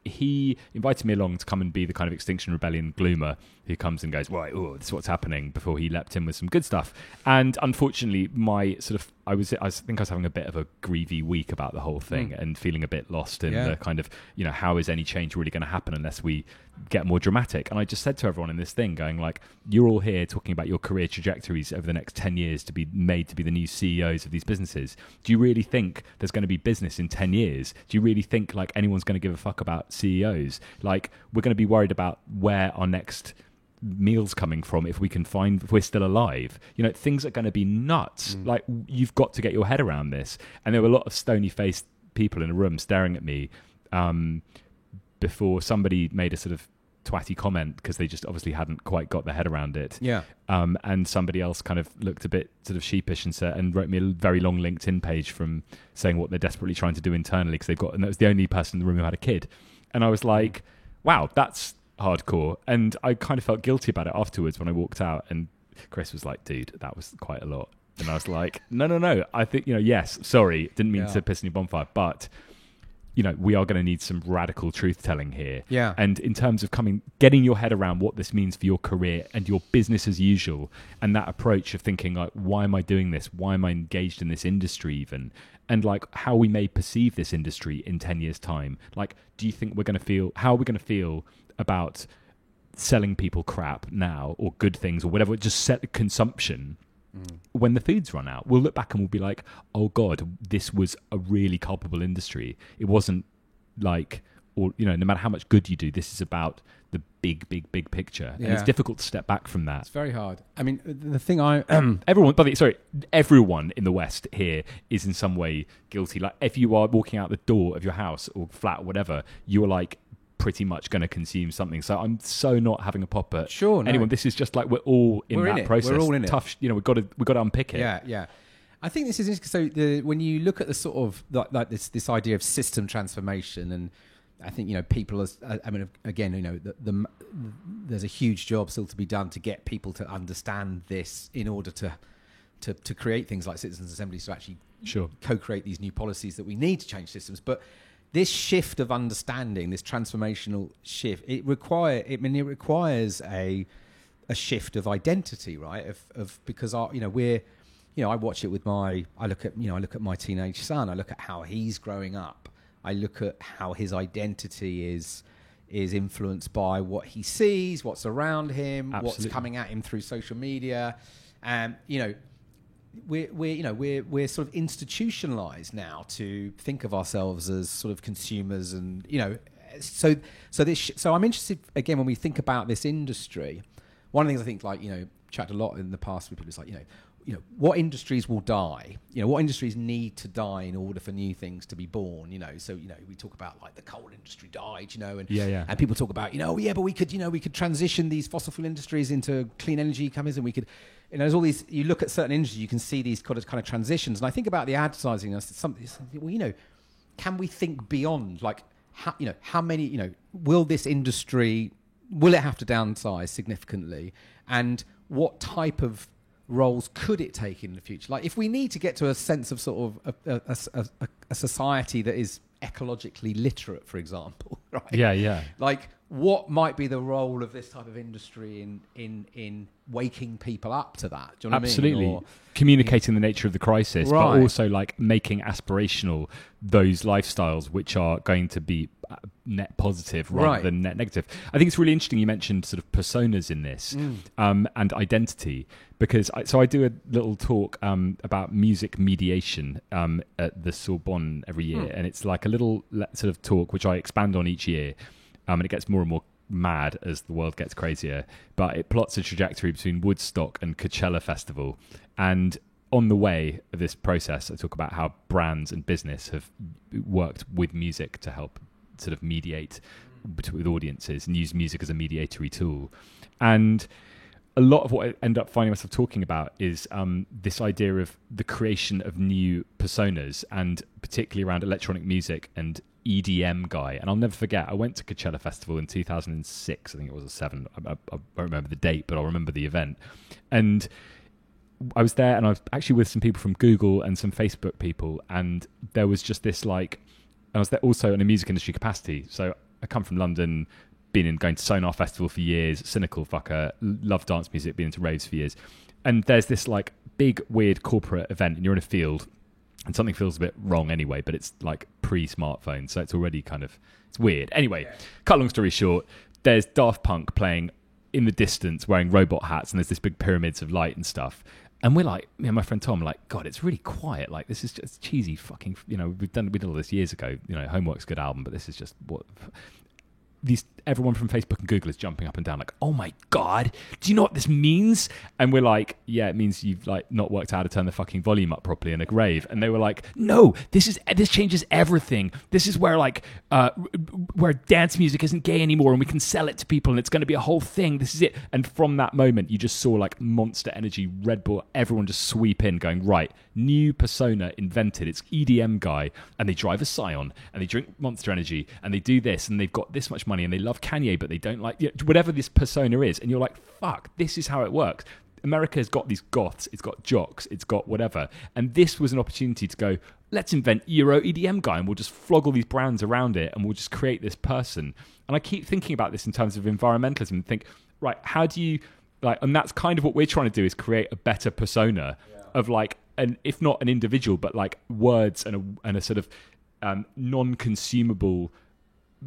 he invited me along to come and be the kind of Extinction Rebellion gloomer who comes and goes, right, this is what's happening, before he leapt in with some good stuff. And unfortunately, I think I was having a bit of a grievy week about the whole thing and feeling a bit lost in the kind of, how is any change really going to happen unless we get more dramatic? And I just said to everyone in this thing, going like, you're all here talking about your career trajectories over the next 10 years to be made to be the new CEOs of these businesses. Do you really think there's going to be business in 10 years? Do you really think like anyone's going to give a fuck about CEOs? Like, we're going to be worried about where our next meals coming from if we're still alive. Things are going to be nuts. Like, you've got to get your head around this. And there were a lot of stony faced people in a room staring at me before somebody made a sort of twatty comment, because they just obviously hadn't quite got their head around it. And somebody else kind of looked a bit sort of sheepish and wrote me a very long LinkedIn page from saying what they're desperately trying to do internally, because and that was the only person in the room who had a kid. And I was like, wow, that's hardcore. And I kind of felt guilty about it afterwards when I walked out, and Chris was like, dude, that was quite a lot. And I was like, no, I think, yes, sorry, didn't mean to piss in your bonfire, but we are going to need some radical truth telling here. Yeah. And in terms of getting your head around what this means for your career and your business as usual, and that approach of thinking like, why am I doing this? Why am I engaged in this industry even? And like, how we may perceive this industry in 10 years time. Like, how are we going to feel about selling people crap now, or good things, or whatever, just set consumption when the food's run out? We'll look back and we'll be like, oh God, this was a really culpable industry. It wasn't like, or no matter how much good you do, this is about the big picture. And it's difficult to step back from that. It's very hard. I mean, the thing everyone in the West here is in some way guilty. Like, if you are walking out the door of your house or flat or whatever, you are like pretty much going to consume something. So I'm so not having a pop at anyone. This is just like, we're all in that process. We're all in tough, it. We've got to unpick it. Yeah. I think this is interesting. So when you look at the sort of like this idea of system transformation, and I think, people again, there's a huge job still to be done to get people to understand this in order to create things like citizens' assemblies to actually co-create these new policies that we need to change systems. But this shift of understanding, this transformational shift, it requires a shift of identity, right? Because I watch it with I look at my teenage son. I look at how he's growing up. I look at how his identity is influenced by what he sees, what's around him, what's coming at him through social media, and we're sort of institutionalized now to think of ourselves as sort of consumers, and so I'm interested again when we think about this industry. One of the things I think, chatted a lot in the past with people is what industries will die? What industries need to die in order for new things to be born? So we talk about like the coal industry died, and people talk about but we could transition these fossil fuel industries into clean energy companies, and we could, there's all these. You look at certain industries, you can see these kind of transitions, and I think about the advertising. And something. Well, can we think beyond? Like how many? Will this industry? Will it have to downsize significantly? And what type of roles could it take in the future? Like, if we need to get to a sense of sort of a society that is ecologically literate, for example, right? Yeah. Like, what might be the role of this type of industry in waking people up to that? Do you know what Absolutely. I mean? Communicating the nature of the crisis, right. But also like making aspirational those lifestyles which are going to be net positive rather than net negative. I think it's really interesting you mentioned sort of personas in this and identity, because I do a little talk about music mediation at the Sorbonne every year, and it's like a little sort of talk which I expand on each year. And it gets more and more mad as the world gets crazier. But it plots a trajectory between Woodstock and Coachella Festival. And on the way of this process, I talk about how brands and business have worked with music to help sort of mediate with audiences and use music as a mediatory tool. And a lot of what I end up finding myself talking about is this idea of the creation of new personas, and particularly around electronic music and EDM guy. And I'll never forget, I went to Coachella Festival in 2006. I think it was a 7. I don't remember the date, but I'll remember the event. And I was there, and I was actually with some people from Google and some Facebook people, and there was just this I was there also in a music industry capacity. So I come from London, going to Sonar Festival for years, cynical fucker, love dance music, been into raves for years. And there's this like big weird corporate event, and you're in a field, and something feels a bit wrong anyway, but it's like pre-smartphone, so it's already it's weird. Anyway, cut long story short, there's Daft Punk playing in the distance wearing robot hats, and there's this big pyramids of light and stuff. And we're like, me and my friend Tom, like, God, it's really quiet. Like, this is just cheesy fucking, we did all this years ago. Homework's a good album, but this is just what... Everyone from Facebook and Google is jumping up and down like, oh my God, do you know what this means? And we're like, yeah, it means you've like not worked out how to turn the fucking volume up properly in a rave. And they were like, no, this changes everything. This is where where dance music isn't gay anymore, and we can sell it to people, and it's going to be a whole thing. This is it. And from that moment, you just saw like Monster Energy, Red Bull, everyone just sweep in going, right, new persona invented. It's EDM guy, and they drive a Scion, and they drink Monster Energy, and they do this, and they've got this much money, and they love Kanye, but they don't like whatever this persona is. And you're like, fuck, this is how it works. America has got these goths, it's got jocks, it's got whatever. And this was an opportunity to go, let's invent Euro EDM guy, and we'll just flog all these brands around it, and we'll just create this person. And I keep thinking about this in terms of environmentalism and think, right, how do you and that's kind of what we're trying to do, is create a better persona of like if not an individual, but like words and a sort of non-consumable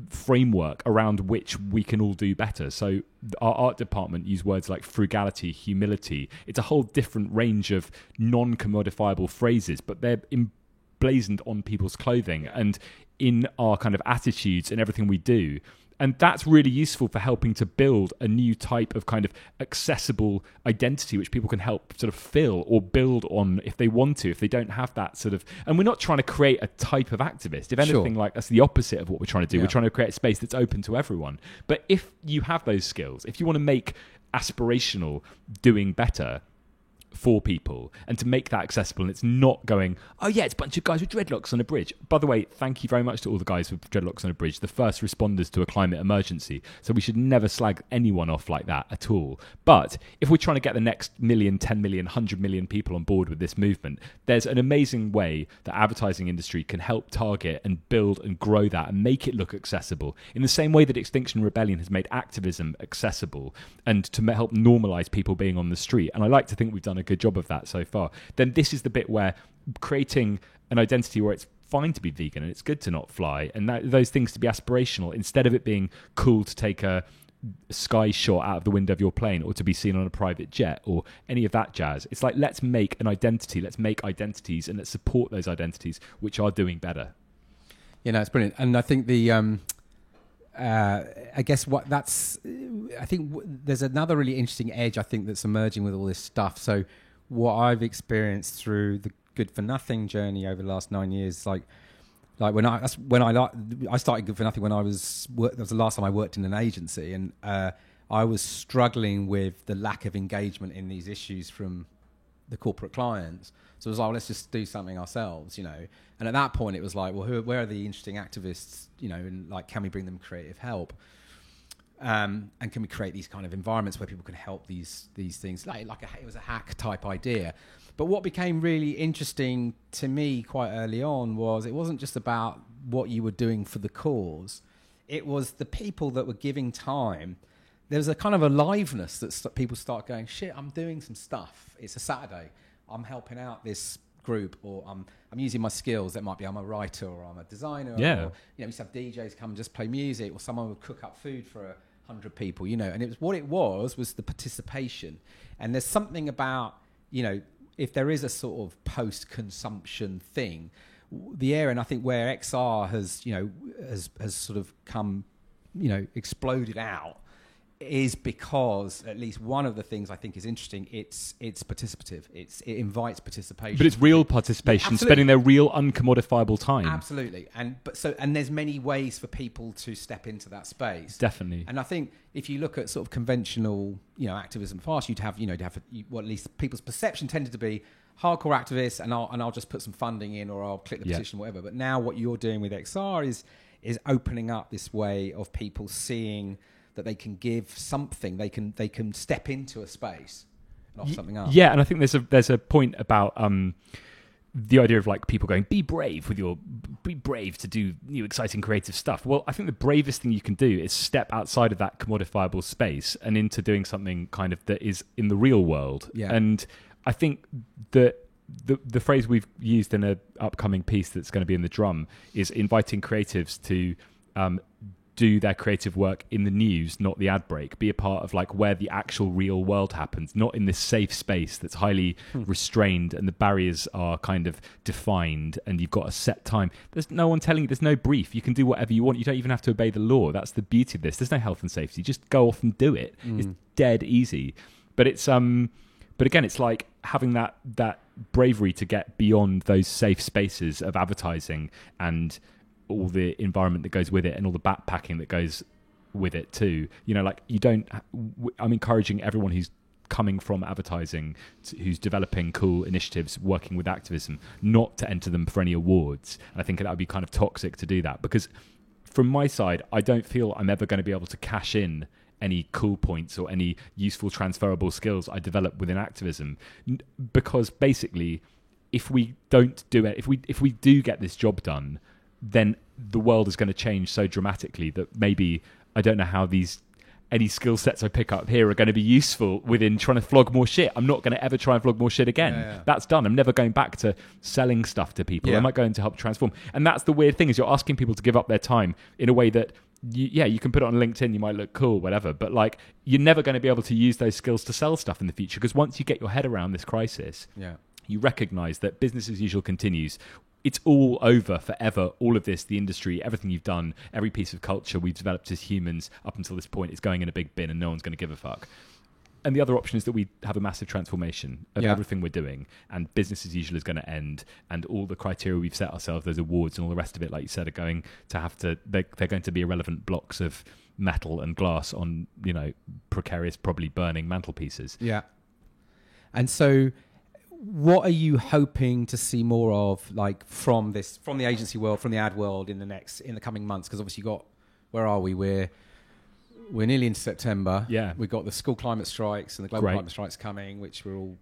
framework around which we can all do better. So our art department use words like frugality, humility. It's a whole different range of non-commodifiable phrases, but they're emblazoned on people's clothing and in our kind of attitudes and everything we do. And that's really useful for helping to build a new type of kind of accessible identity, which people can help sort of fill or build on if they want to, if they don't have that sort of... And we're not trying to create a type of activist. If anything, like that's the opposite of what we're trying to do. Yeah. We're trying to create a space that's open to everyone. But if you have those skills, if you want to make aspirational doing better, for people, and to make that accessible. And it's not going, oh yeah, it's a bunch of guys with dreadlocks on a bridge. By the way, thank you very much to all the guys with dreadlocks on a bridge, the first responders to a climate emergency. So we should never slag anyone off like that at all. But if we're trying to get the next million, 10 million, 100 million people on board with this movement, there's an amazing way that advertising industry can help target and build and grow that and make it look accessible in the same way that Extinction Rebellion has made activism accessible and to help normalize people being on the street. And I like to think we've done a good job of that so far. Then this is the bit where creating an identity where it's fine to be vegan and it's good to not fly, and those things to be aspirational instead of it being cool to take a sky shot out of the window of your plane or to be seen on a private jet or any of that jazz. It's like, let's make an identity, let's make identities, and let's support those identities which are doing better. It's brilliant. And I think I guess I think there's another really interesting edge I think that's emerging with all this stuff. So what I've experienced through the Good for Nothing journey over the last 9 years, like when I started Good for Nothing when that was the last time I worked in an agency, and I was struggling with the lack of engagement in these issues from the corporate clients. So it was like, well, let's just do something ourselves, And at that point, it was like, well, where are the interesting activists, and like, can we bring them creative help? And can we create these kind of environments where people can help these things? It was a hack type idea. But what became really interesting to me quite early on was it wasn't just about what you were doing for the cause. It was the people that were giving time. There was a kind of aliveness that people start going, shit, I'm doing some stuff. It's a Saturday. I'm helping out this group, or I'm using my skills. That might be I'm a writer or I'm a designer. Yeah. Or, we used to have DJs come and just play music, or someone would cook up food for 100 people, And it was the participation. And there's something about, if there is a sort of post-consumption thing, the area, and I think where XR has sort of come, exploded out, is because at least one of the things I think is interesting, it's participative. It invites participation. But it's real participation, Absolutely. spending their real uncommodifiable time. Absolutely. And there's many ways for people to step into that space. Definitely. And I think if you look at sort of conventional, activism past, you'd have, at least people's perception tended to be hardcore activists, and I'll just put some funding in, or I'll click the petition, whatever. But now what you're doing with XR is opening up this way of people seeing that they can give something, they can step into a space and offer something up. Yeah, and I think there's a point about the idea of like people going, be brave to do new exciting creative stuff. Well, I think the bravest thing you can do is step outside of that commodifiable space and into doing something kind of that is in the real world. Yeah. And I think that the phrase we've used in an upcoming piece that's going to be in the Drum is inviting creatives to do their creative work in the news, not the ad break. Be a part of like where the actual real world happens, not in this safe space that's highly restrained and the barriers are kind of defined and you've got a set time. There's no one telling you, there's no brief. You can do whatever you want. You don't even have to obey the law. That's the beauty of this. There's no health and safety. Just go off and do it. It's dead easy. But it's but again, it's like having that bravery to get beyond those safe spaces of advertising and all the environment that goes with it and all the backpacking that goes with it too. I'm encouraging everyone who's coming from advertising, who's developing cool initiatives, working with activism, not to enter them for any awards. And I think that would be kind of toxic to do that, because from my side, I don't feel I'm ever going to be able to cash in any cool points or any useful transferable skills I develop within activism, because basically if we don't do it, if we do get this job done, then the world is going to change so dramatically that maybe I don't know how any skill sets I pick up here are going to be useful within trying to flog more shit. I'm not going to ever try and flog more shit again. Yeah. That's done. I'm never going back to selling stuff to people. I'm not going to help transform. And that's the weird thing, is you're asking people to give up their time in a way that you can put it on LinkedIn, you might look cool, whatever, but like you're never going to be able to use those skills to sell stuff in the future, because once you get your head around this crisis, you recognize that business as usual continues. It's all over forever. All of this, the industry, everything you've done, every piece of culture we've developed as humans up until this point is going in a big bin and no one's going to give a fuck. And the other option is that we have a massive transformation of everything we're doing, and business as usual is going to end, and all the criteria we've set ourselves, those awards and all the rest of it, like you said, are going to they're going to be irrelevant blocks of metal and glass on, precarious, probably burning mantelpieces. Yeah. And so what are you hoping to see more of, like, from the agency world, from the ad world in the coming months? Because obviously where are we? We're nearly into September. Yeah. We've got the school climate strikes and the global climate strikes coming, which we're all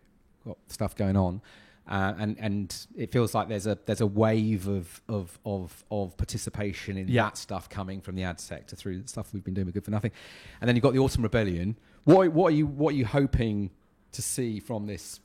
got stuff going on. And it feels like there's a wave of participation in that stuff coming from the ad sector through the stuff we've been doing with Good for Nothing. And then you've got the Autumn Rebellion. What are you hoping to see from this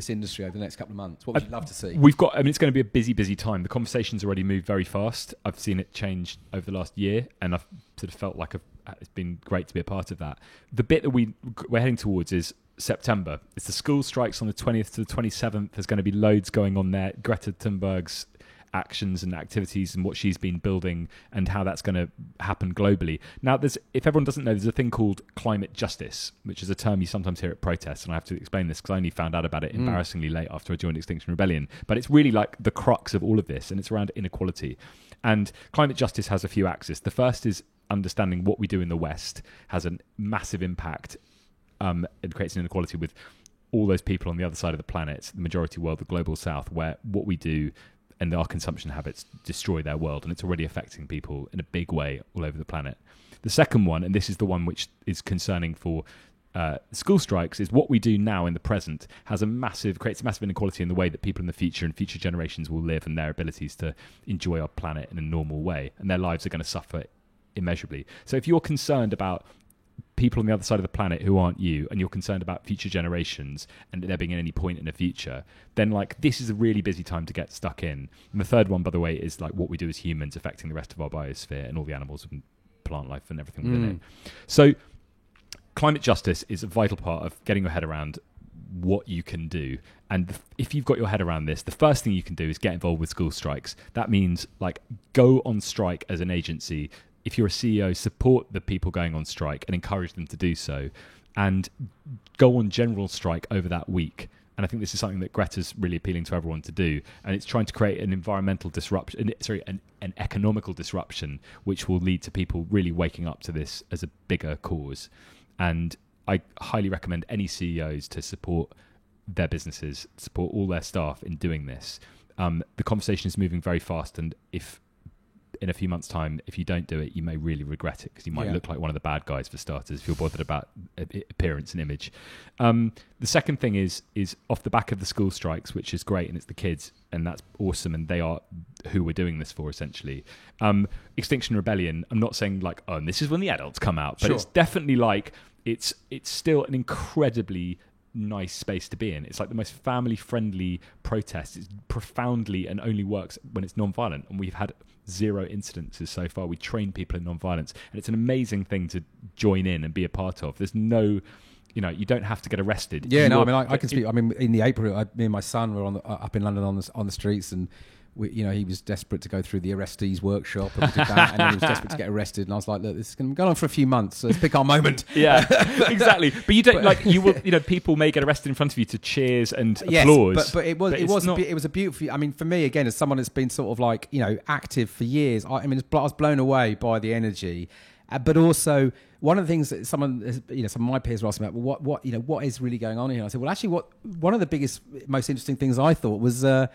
industry over the next couple of months? What would you love to see? It's going to be a busy time. The conversation's already moved very fast. I've seen it change over the last year, and I've sort of felt like it's been great to be a part of that. The bit that we're heading towards is September. It's the school strikes on the 20th to the 27th. There's going to be loads going on there. Greta Thunberg's actions and activities and what she's been building and how that's going to happen globally. Now, if everyone doesn't know, there's a thing called climate justice, which is a term you sometimes hear at protests, and I have to explain this because I only found out about it embarrassingly late after I joined Extinction Rebellion. But it's really like the crux of all of this, and it's around inequality. And climate justice has a few axes. The first is understanding what we do in the West has a massive impact. It creates an inequality with all those people on the other side of the planet, the majority world, the global South, where what we do and our consumption habits destroy their world, and it's already affecting people in a big way all over the planet. The second one, and this is the one which is concerning for school strikes, is what we do now in the present creates a massive inequality in the way that people in the future and future generations will live and their abilities to enjoy our planet in a normal way, and their lives are going to suffer immeasurably. So if you're concerned about people on the other side of the planet who aren't you, and you're concerned about future generations and there being at any point in the future, then like this is a really busy time to get stuck in. And the third one, by the way, is like what we do as humans affecting the rest of our biosphere and all the animals and plant life and everything within it. So climate justice is a vital part of getting your head around what you can do. And if you've got your head around this, the first thing you can do is get involved with school strikes. That means like go on strike as an agency. If you're a CEO, support the people going on strike and encourage them to do so, and go on general strike over that week. And I think this is something that Greta's really appealing to everyone to do. And it's trying to create an environmental disruption, an economical disruption, which will lead to people really waking up to this as a bigger cause. And I highly recommend any CEOs to support their businesses, support all their staff in doing this. The conversation is moving very fast, and if in a few months' time, if you don't do it, you may really regret it because you might look like one of the bad guys for starters if you're bothered about appearance and image. The second thing is off the back of the school strikes, which is great, and it's the kids, and that's awesome, and they are who we're doing this for, essentially. Extinction Rebellion, I'm not saying like, oh, and this is when the adults come out, but it's definitely like, it's still an incredibly nice space to be in. It's like the most family-friendly protest. It's profoundly and only works when it's non-violent, and we've had 0 incidences so far. We train people in non-violence, and it's an amazing thing to join in and be a part of. There's no, you don't have to get arrested. I can speak. In the April, me and my son were up in London on the streets, and he was desperate to go through the arrestees workshop, and we did that, and then he was desperate to get arrested, and I was like, look, this is going to go on for a few months, so let's pick our moment. Yeah, exactly. But you don't people may get arrested in front of you to cheers and applause. But it was a beautiful, for me, again, as someone that's been sort of like, active for years, I was blown away by the energy. But also, one of the things that some of my peers were asking about, well, what is really going on here? And I said, well, actually, one of the biggest, most interesting things I thought was the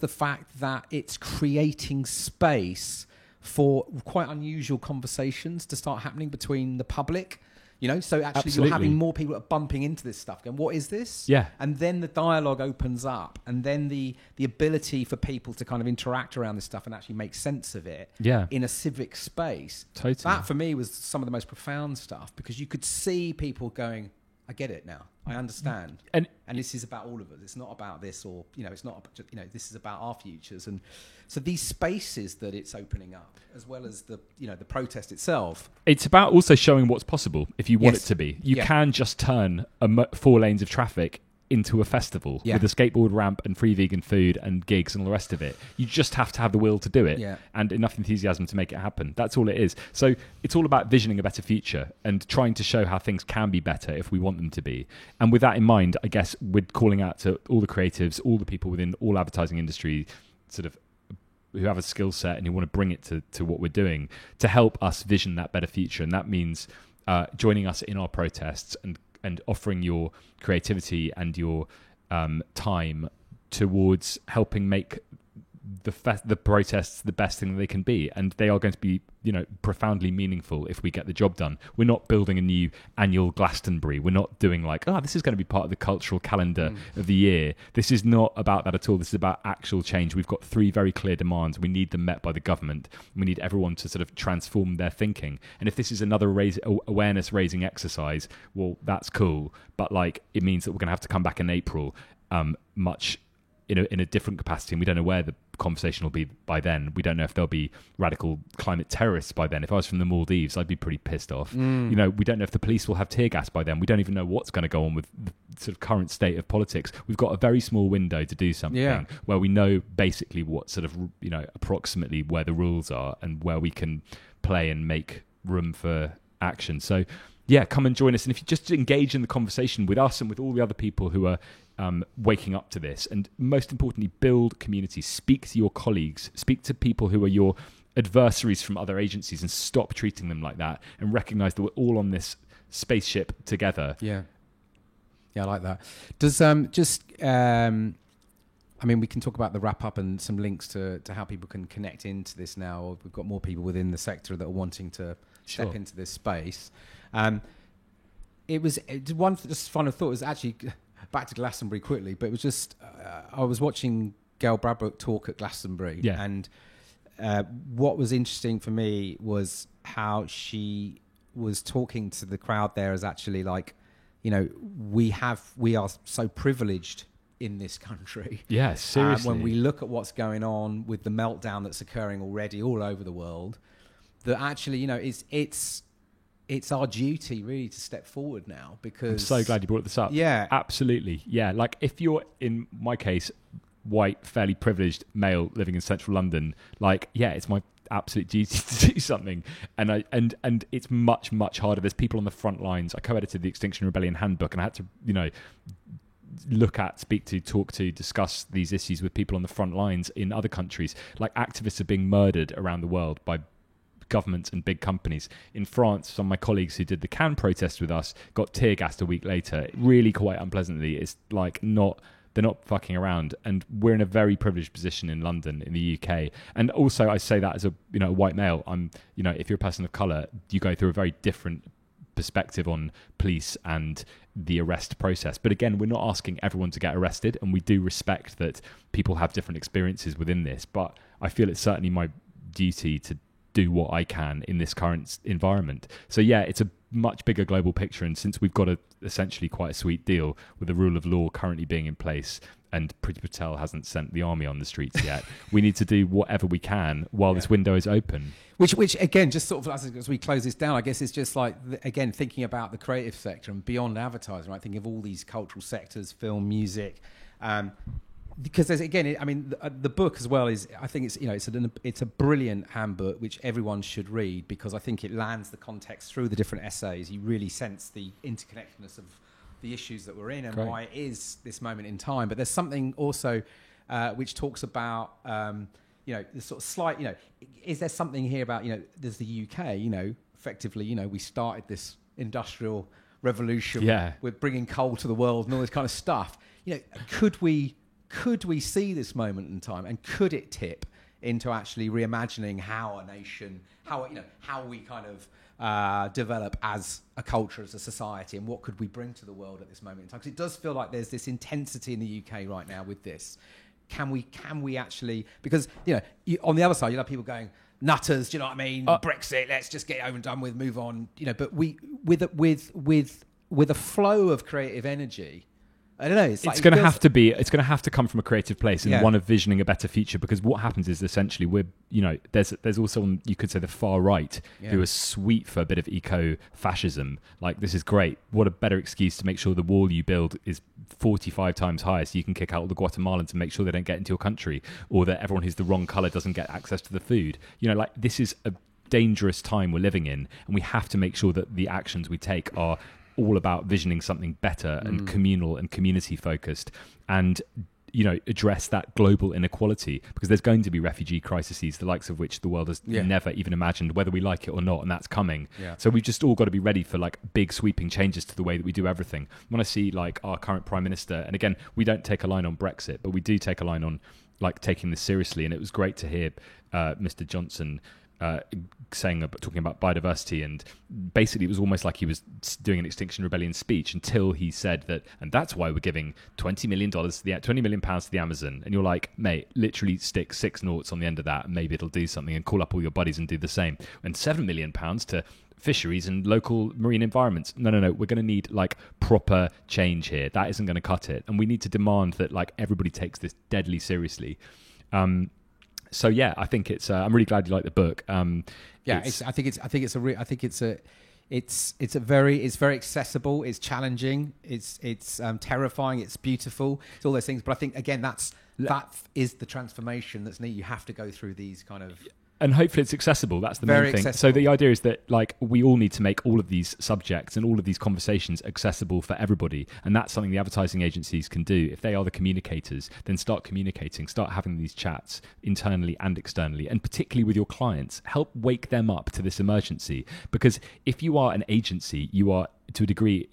fact that it's creating space for quite unusual conversations to start happening between the public. So actually Absolutely. You're having more people that are bumping into this stuff going, what is this? Yeah. And then the dialogue opens up, and then the ability for people to kind of interact around this stuff and actually make sense of it in a civic space. Totally. That for me was some of the most profound stuff, because you could see people going, I get it now. I understand. And this is about all of us. It's not about this, or, it's not, this is about our futures. And so these spaces that it's opening up, as well as the protest itself. It's about also showing what's possible if you want it to be. You can just turn 4 lanes of traffic into a festival with a skateboard ramp and free vegan food and gigs and all the rest of it. You just have to have the will to do it and enough enthusiasm to make it happen. That's all it is. So it's all about visioning a better future and trying to show how things can be better if we want them to be. And with that in mind, I guess we're calling out to all the creatives, all the people within all advertising industry, sort of who have a skill set and who want to bring it to what we're doing, to help us vision that better future. And that means joining us in our protests and offering your creativity and your time towards helping make the protests the best thing that they can be, and they are going to be, profoundly meaningful if we get the job done. We're not building a new annual Glastonbury. We're not doing like, this is going to be part of the cultural calendar of the year. This is not about that at all. This is about actual change. We've got 3 very clear demands. We need them met by the government. We need everyone to sort of transform their thinking. And if this is another awareness raising exercise, well, that's cool. But like, it means that we're going to have to come back in April, much in a different capacity, and we don't know where the conversation will be by then. We don't know if there'll be radical climate terrorists by then. If I was from the Maldives, I'd be pretty pissed off. We don't know if the police will have tear gas by then. We don't even know what's going to go on with the sort of current state of politics. We've got a very small window to do something where we know basically what sort of, approximately where the rules are and where we can play and make room for action. So yeah, come and join us. And if you just engage in the conversation with us and with all the other people who are waking up to this, and most importantly, build community. Speak to your colleagues, speak to people who are your adversaries from other agencies, and stop treating them like that, and recognize that we're all on this spaceship together. Yeah, I like that. Does we can talk about the wrap up and some links to how people can connect into this now. We've got more people within the sector that are wanting to step into this space. It was one just final thought was actually back to Glastonbury quickly, but it was just I was watching Gail Bradbrook talk at Glastonbury, and what was interesting for me was how she was talking to the crowd there as actually like, we are so privileged in this country. Yeah, seriously. When we look at what's going on with the meltdown that's occurring already all over the world, that actually, it's our duty really to step forward now, because... I'm so glad you brought this up. Yeah. Absolutely. Yeah. Like if you're, in my case, white, fairly privileged male living in central London, like, it's my absolute duty to do something. And it's much, much harder. There's people on the front lines. I co-edited the Extinction Rebellion handbook, and I had to, speak to, talk to, discuss these issues with people on the front lines in other countries. Like activists are being murdered around the world by governments and big companies. In France, some of my colleagues who did the Cannes protest with us got tear gassed a week later, really quite unpleasantly. It's like they're not fucking around, and we're in a very privileged position in London, in the UK. And also, I say that as a white male. If you're a person of colour, you go through a very different perspective on police and the arrest process. But again, we're not asking everyone to get arrested, and we do respect that people have different experiences within this. But I feel it's certainly my duty to do what I can in this current environment. So yeah, it's a much bigger global picture, and since we've got essentially quite a sweet deal with the rule of law currently being in place, and Priti Patel hasn't sent the army on the streets yet, we need to do whatever we can while this window is open. Which again, just sort of as we close this down, I guess it's just like, again, thinking about the creative sector and beyond advertising, right? Thinking of all these cultural sectors, film, music, because there's, again, the book as well is, I think it's a brilliant handbook which everyone should read, because I think it lands the context through the different essays. You really sense the interconnectedness of the issues that we're in and why it is this moment in time. But there's something also which talks about the sort of slight, is there something here about, there's the UK, effectively, we started this industrial revolution with bringing coal to the world and all this kind of stuff. Could we see this moment in time, and could it tip into actually reimagining how a nation, how we kind of develop as a culture, as a society, and what could we bring to the world at this moment in time? Because it does feel like there's this intensity in the UK right now with this. Can we actually? Because on the other side, you have people going nutters. Do you know what I mean? Brexit. Let's just get it over and done with. Move on. But we with a flow of creative energy. I don't know. It's going to have to come from a creative place, and one of visioning a better future. Because what happens is essentially there's also, you could say, the far right who are sweet for a bit of eco-fascism. Like, this is great. What a better excuse to make sure the wall you build is 45 times higher, so you can kick out all the Guatemalans and make sure they don't get into your country, or that everyone who's the wrong colour doesn't get access to the food. This is a dangerous time we're living in, and we have to make sure that the actions we take are all about visioning something better and communal and community focused. And address that global inequality, because there's going to be refugee crises, the likes of which the world has never even imagined, whether we like it or not, and that's coming. So we've just all got to be ready for like big sweeping changes to the way that we do everything. When I see like our current Prime Minister, and again, we don't take a line on Brexit, but we do take a line on like taking this seriously, and it was great to hear Mr. Johnson talking about biodiversity, and basically it was almost like he was doing an Extinction Rebellion speech until he said that, and that's why we're giving £20 million to the Amazon. And you're like, mate, literally stick 6 noughts on the end of that and maybe it'll do something, and call up all your buddies and do the same. And £7 million to fisheries and local marine environments. No, we're going to need like proper change here. That isn't going to cut it, and we need to demand that like everybody takes this deadly seriously. So yeah, I think it's. I'm really glad you like the book. It's very accessible. It's challenging. It's terrifying. It's beautiful. It's all those things. But I think again, that is the transformation that's needed. You have to go through these kind of. And hopefully it's accessible. That's the main thing. Accessible. So the idea is that like we all need to make all of these subjects and all of these conversations accessible for everybody. And that's something the advertising agencies can do. If they are the communicators, then start communicating, start having these chats internally and externally, and particularly with your clients. Help wake them up to this emergency. Because if you are an agency, you are, to a degree,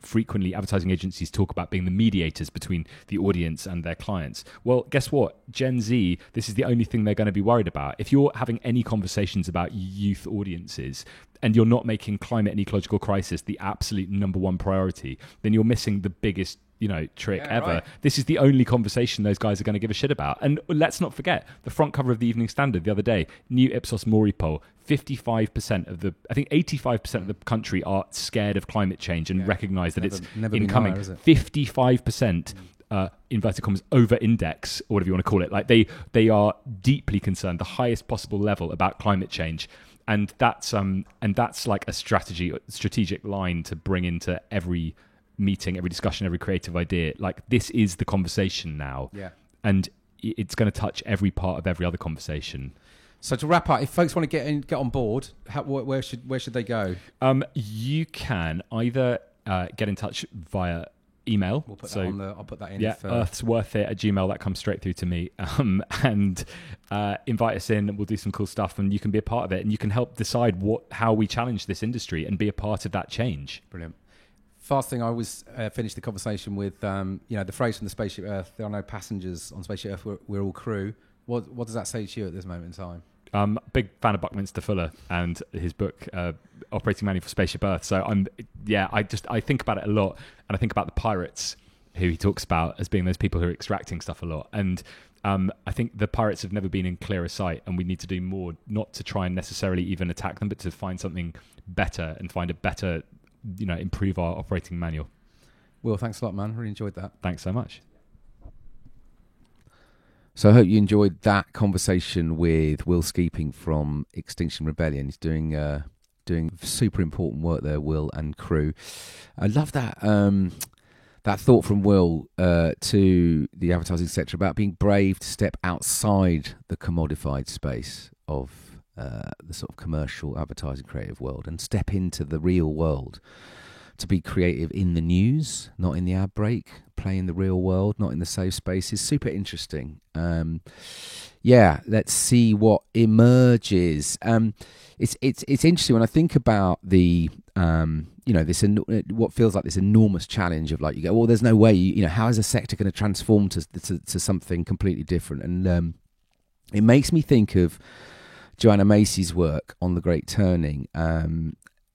frequently advertising agencies talk about being the mediators between the audience and their clients. Well, guess what? Gen Z, this is the only thing they're going to be worried about. If you're having any conversations about youth audiences and you're not making climate and ecological crisis the absolute number one priority, then you're missing the biggest trick ever. Right. This is the only conversation those guys are going to give a shit about. And let's not forget the front cover of the Evening Standard the other day, new Ipsos Mori poll, 85% of the country are scared of climate change and recognise that it's incoming. 55%, inverted commas, over-index, or whatever you want to call it. Like they are deeply concerned, the highest possible level, about climate change. And that's like a strategic line to bring into every meeting, every discussion, every creative idea. Like, this is the conversation now. Yeah. And it's going to touch every part of every other conversation. So to wrap up, if folks want to get on board, where should they go? You can either get in touch via email. We'll put that on I'll put that in. Yeah, earthsworthit@gmail.com. That comes straight through to me. And invite us in, and we'll do some cool stuff, and you can be a part of it, and you can help decide how we challenge this industry and be a part of that change. Brilliant. Fast thing, I always finish the conversation with, the phrase from the Spaceship Earth, there are no passengers on Spaceship Earth, we're all crew. What does that say to you at this moment in time? Big fan of Buckminster Fuller and his book, Operating Manual for Spaceship Earth. So I think about it a lot, and I think about the pirates who he talks about as being those people who are extracting stuff a lot. And I think the pirates have never been in clearer sight, and we need to do more, not to try and necessarily even attack them, but to find something better and find a better, improve our operating manual. Will, thanks a lot, man. Really enjoyed that. Thanks so much. So I hope you enjoyed that conversation with Will Skeeping from Extinction Rebellion. He's doing super important work there, Will and crew. I love that that thought from Will to the advertising sector about being brave to step outside the commodified space of the sort of commercial advertising creative world and step into the real world. To be creative in the news, not in the ad break, play in the real world, not in the safe space, is super interesting. Let's see what emerges. It's interesting when I think about the what feels like this enormous challenge of, like, you go, well, there's no way, how is a sector going to transform to something completely different? And it makes me think of Joanna Macy's work on The Great Turning,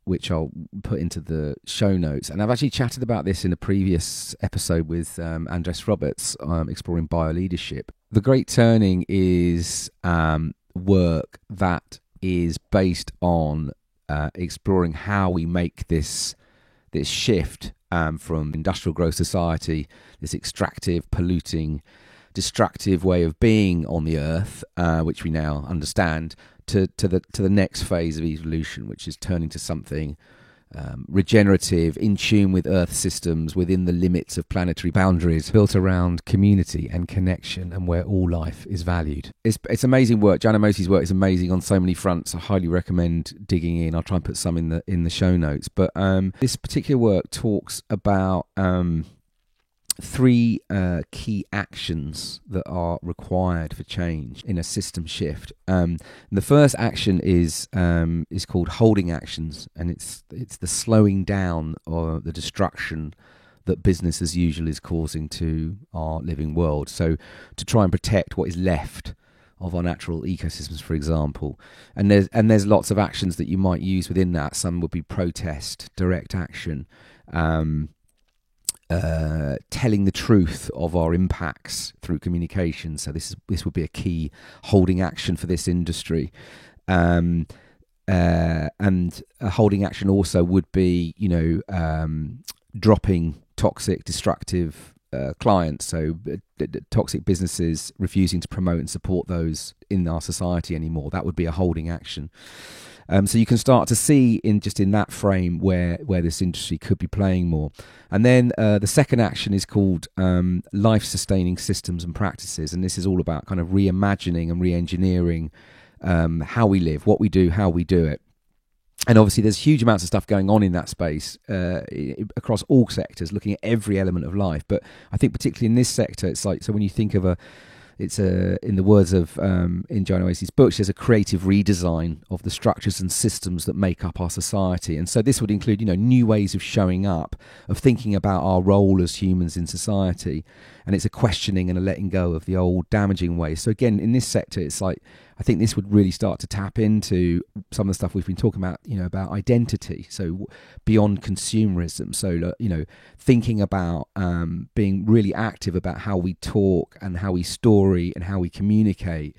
which I'll put into the show notes. And I've actually chatted about this in a previous episode with Andres Roberts, exploring bioleadership. The Great Turning is work that is based on exploring how we make this shift from industrial growth society, this extractive, polluting, destructive way of being on the earth, which we now understand, to the next phase of evolution, which is turning to something regenerative, in tune with Earth systems, within the limits of planetary boundaries, built around community and connection, and where all life is valued. It's amazing work. Joanna Macy's work is amazing on so many fronts. I highly recommend digging in. I'll try and put some in the show notes. But this particular work talks about three key actions that are required for change in a system shift. The first action is called holding actions, and it's the slowing down or the destruction that business as usual is causing to our living world. So to try and protect what is left of our natural ecosystems, for example. And there's lots of actions that you might use within that. Some would be protest, direct action, telling the truth of our impacts through communication. So this would be a key holding action for this industry. And a holding action also would be, dropping toxic, destructive clients. So toxic businesses refusing to promote and support those in our society anymore. That would be a holding action. So you can start to see in that frame where this industry could be playing more. And then the second action is called life-sustaining systems and practices. And this is all about kind of reimagining and re-engineering how we live, what we do, how we do it. And obviously there's huge amounts of stuff going on in that space across all sectors, looking at every element of life. But I think particularly in this sector, it's like, so when you think of in the words of in Joanna Oasis' book, there's a creative redesign of the structures and systems that make up our society. And so this would include, new ways of showing up, of thinking about our role as humans in society. And it's a questioning and a letting go of the old damaging ways. So again, in this sector, it's like, I think this would really start to tap into some of the stuff we've been talking about, about identity. So beyond consumerism. So, thinking about being really active about how we talk and how we story and how we communicate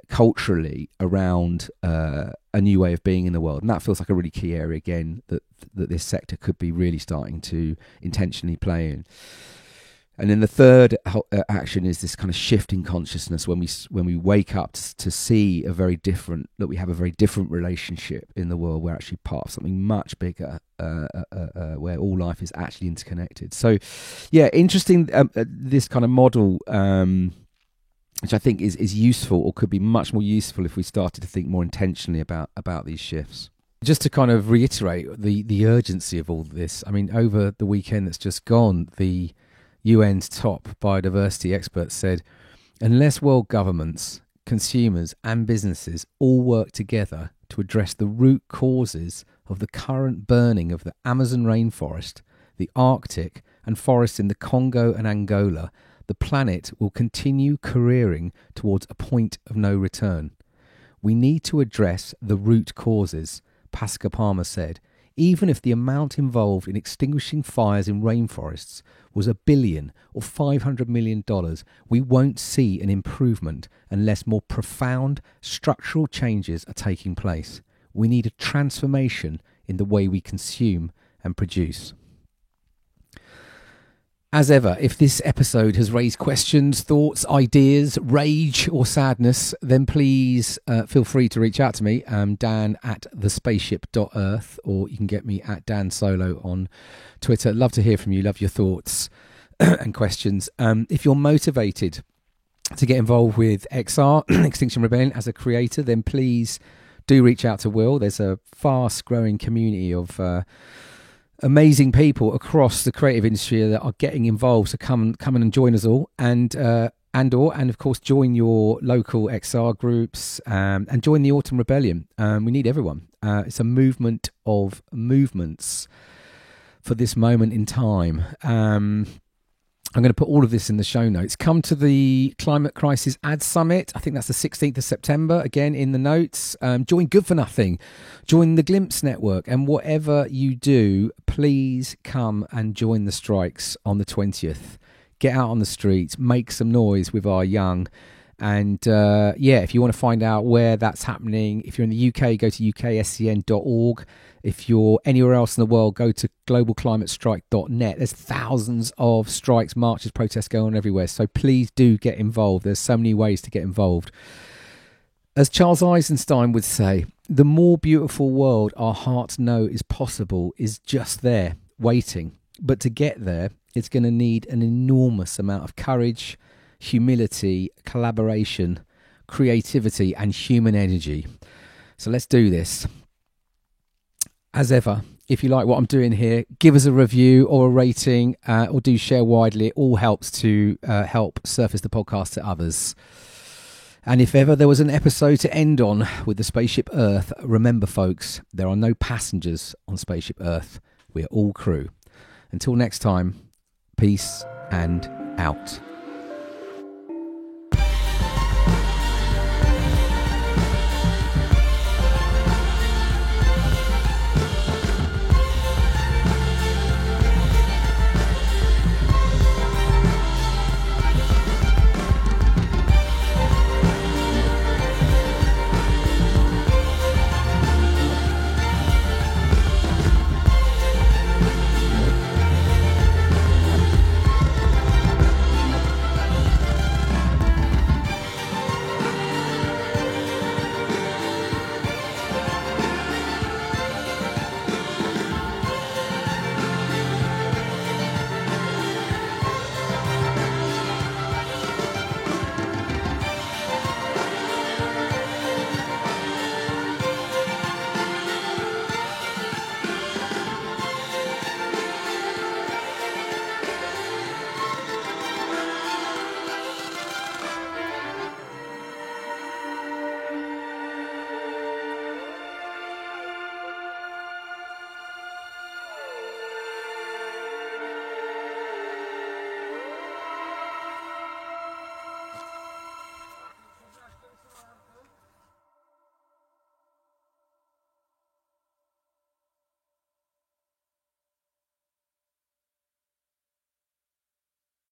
culturally around a new way of being in the world. And that feels like a really key area, again, that this sector could be really starting to intentionally play in. And then the third action is this kind of shift in consciousness when we wake up to see that we have a very different relationship in the world. We're actually part of something much bigger, where all life is actually interconnected. So, yeah, interesting. This kind of model, which I think is useful, or could be much more useful if we started to think more intentionally about these shifts. Just to kind of reiterate the urgency of all this. I mean, over the weekend that's just gone, the UN's top biodiversity experts said, unless world governments, consumers and businesses all work together to address the root causes of the current burning of the Amazon rainforest, the Arctic and forests in the Congo and Angola, the planet will continue careering towards a point of no return. We need to address the root causes, Pascal Palmer said. Even if the amount involved in extinguishing fires in rainforests was $1 billion or $500 million, we won't see an improvement unless more profound structural changes are taking place. We need a transformation in the way we consume and produce. As ever, if this episode has raised questions, thoughts, ideas, rage or sadness, then please feel free to reach out to me, Dan at thespaceship.earth, or you can get me at Dan Solo on Twitter. Love to hear from you, love your thoughts and questions. If you're motivated to get involved with XR, Extinction Rebellion, as a creator, then please do reach out to Will. There's a fast growing community of amazing people across the creative industry that are getting involved. So come and join us all, and of course join your local XR groups, and join the Autumn Rebellion. We need everyone. It's a movement of movements for this moment in time. I'm going to put all of this in the show notes. Come to the Climate Crisis Ad Summit. I think that's the 16th of September. Again, in the notes. Join Good for Nothing. Join the Glimpse Network. And whatever you do, please come and join the strikes on the 20th. Get out on the streets. Make some noise with our young. And if you want to find out where that's happening, if you're in the UK, go to ukscn.org. If you're anywhere else in the world, go to globalclimatestrike.net. There's thousands of strikes, marches, protests going on everywhere. So please do get involved. There's so many ways to get involved. As Charles Eisenstein would say, the more beautiful world our hearts know is possible is just there, waiting. But to get there, it's going to need an enormous amount of courage, humility, collaboration, creativity, and human energy. So let's do this. As ever, if you like what I'm doing here, give us a review or a rating, or do share widely. It all helps to help surface the podcast to others. And if ever there was an episode to end on with the Spaceship Earth, remember, folks, there are no passengers on Spaceship Earth. We're all crew. Until next time, peace and out.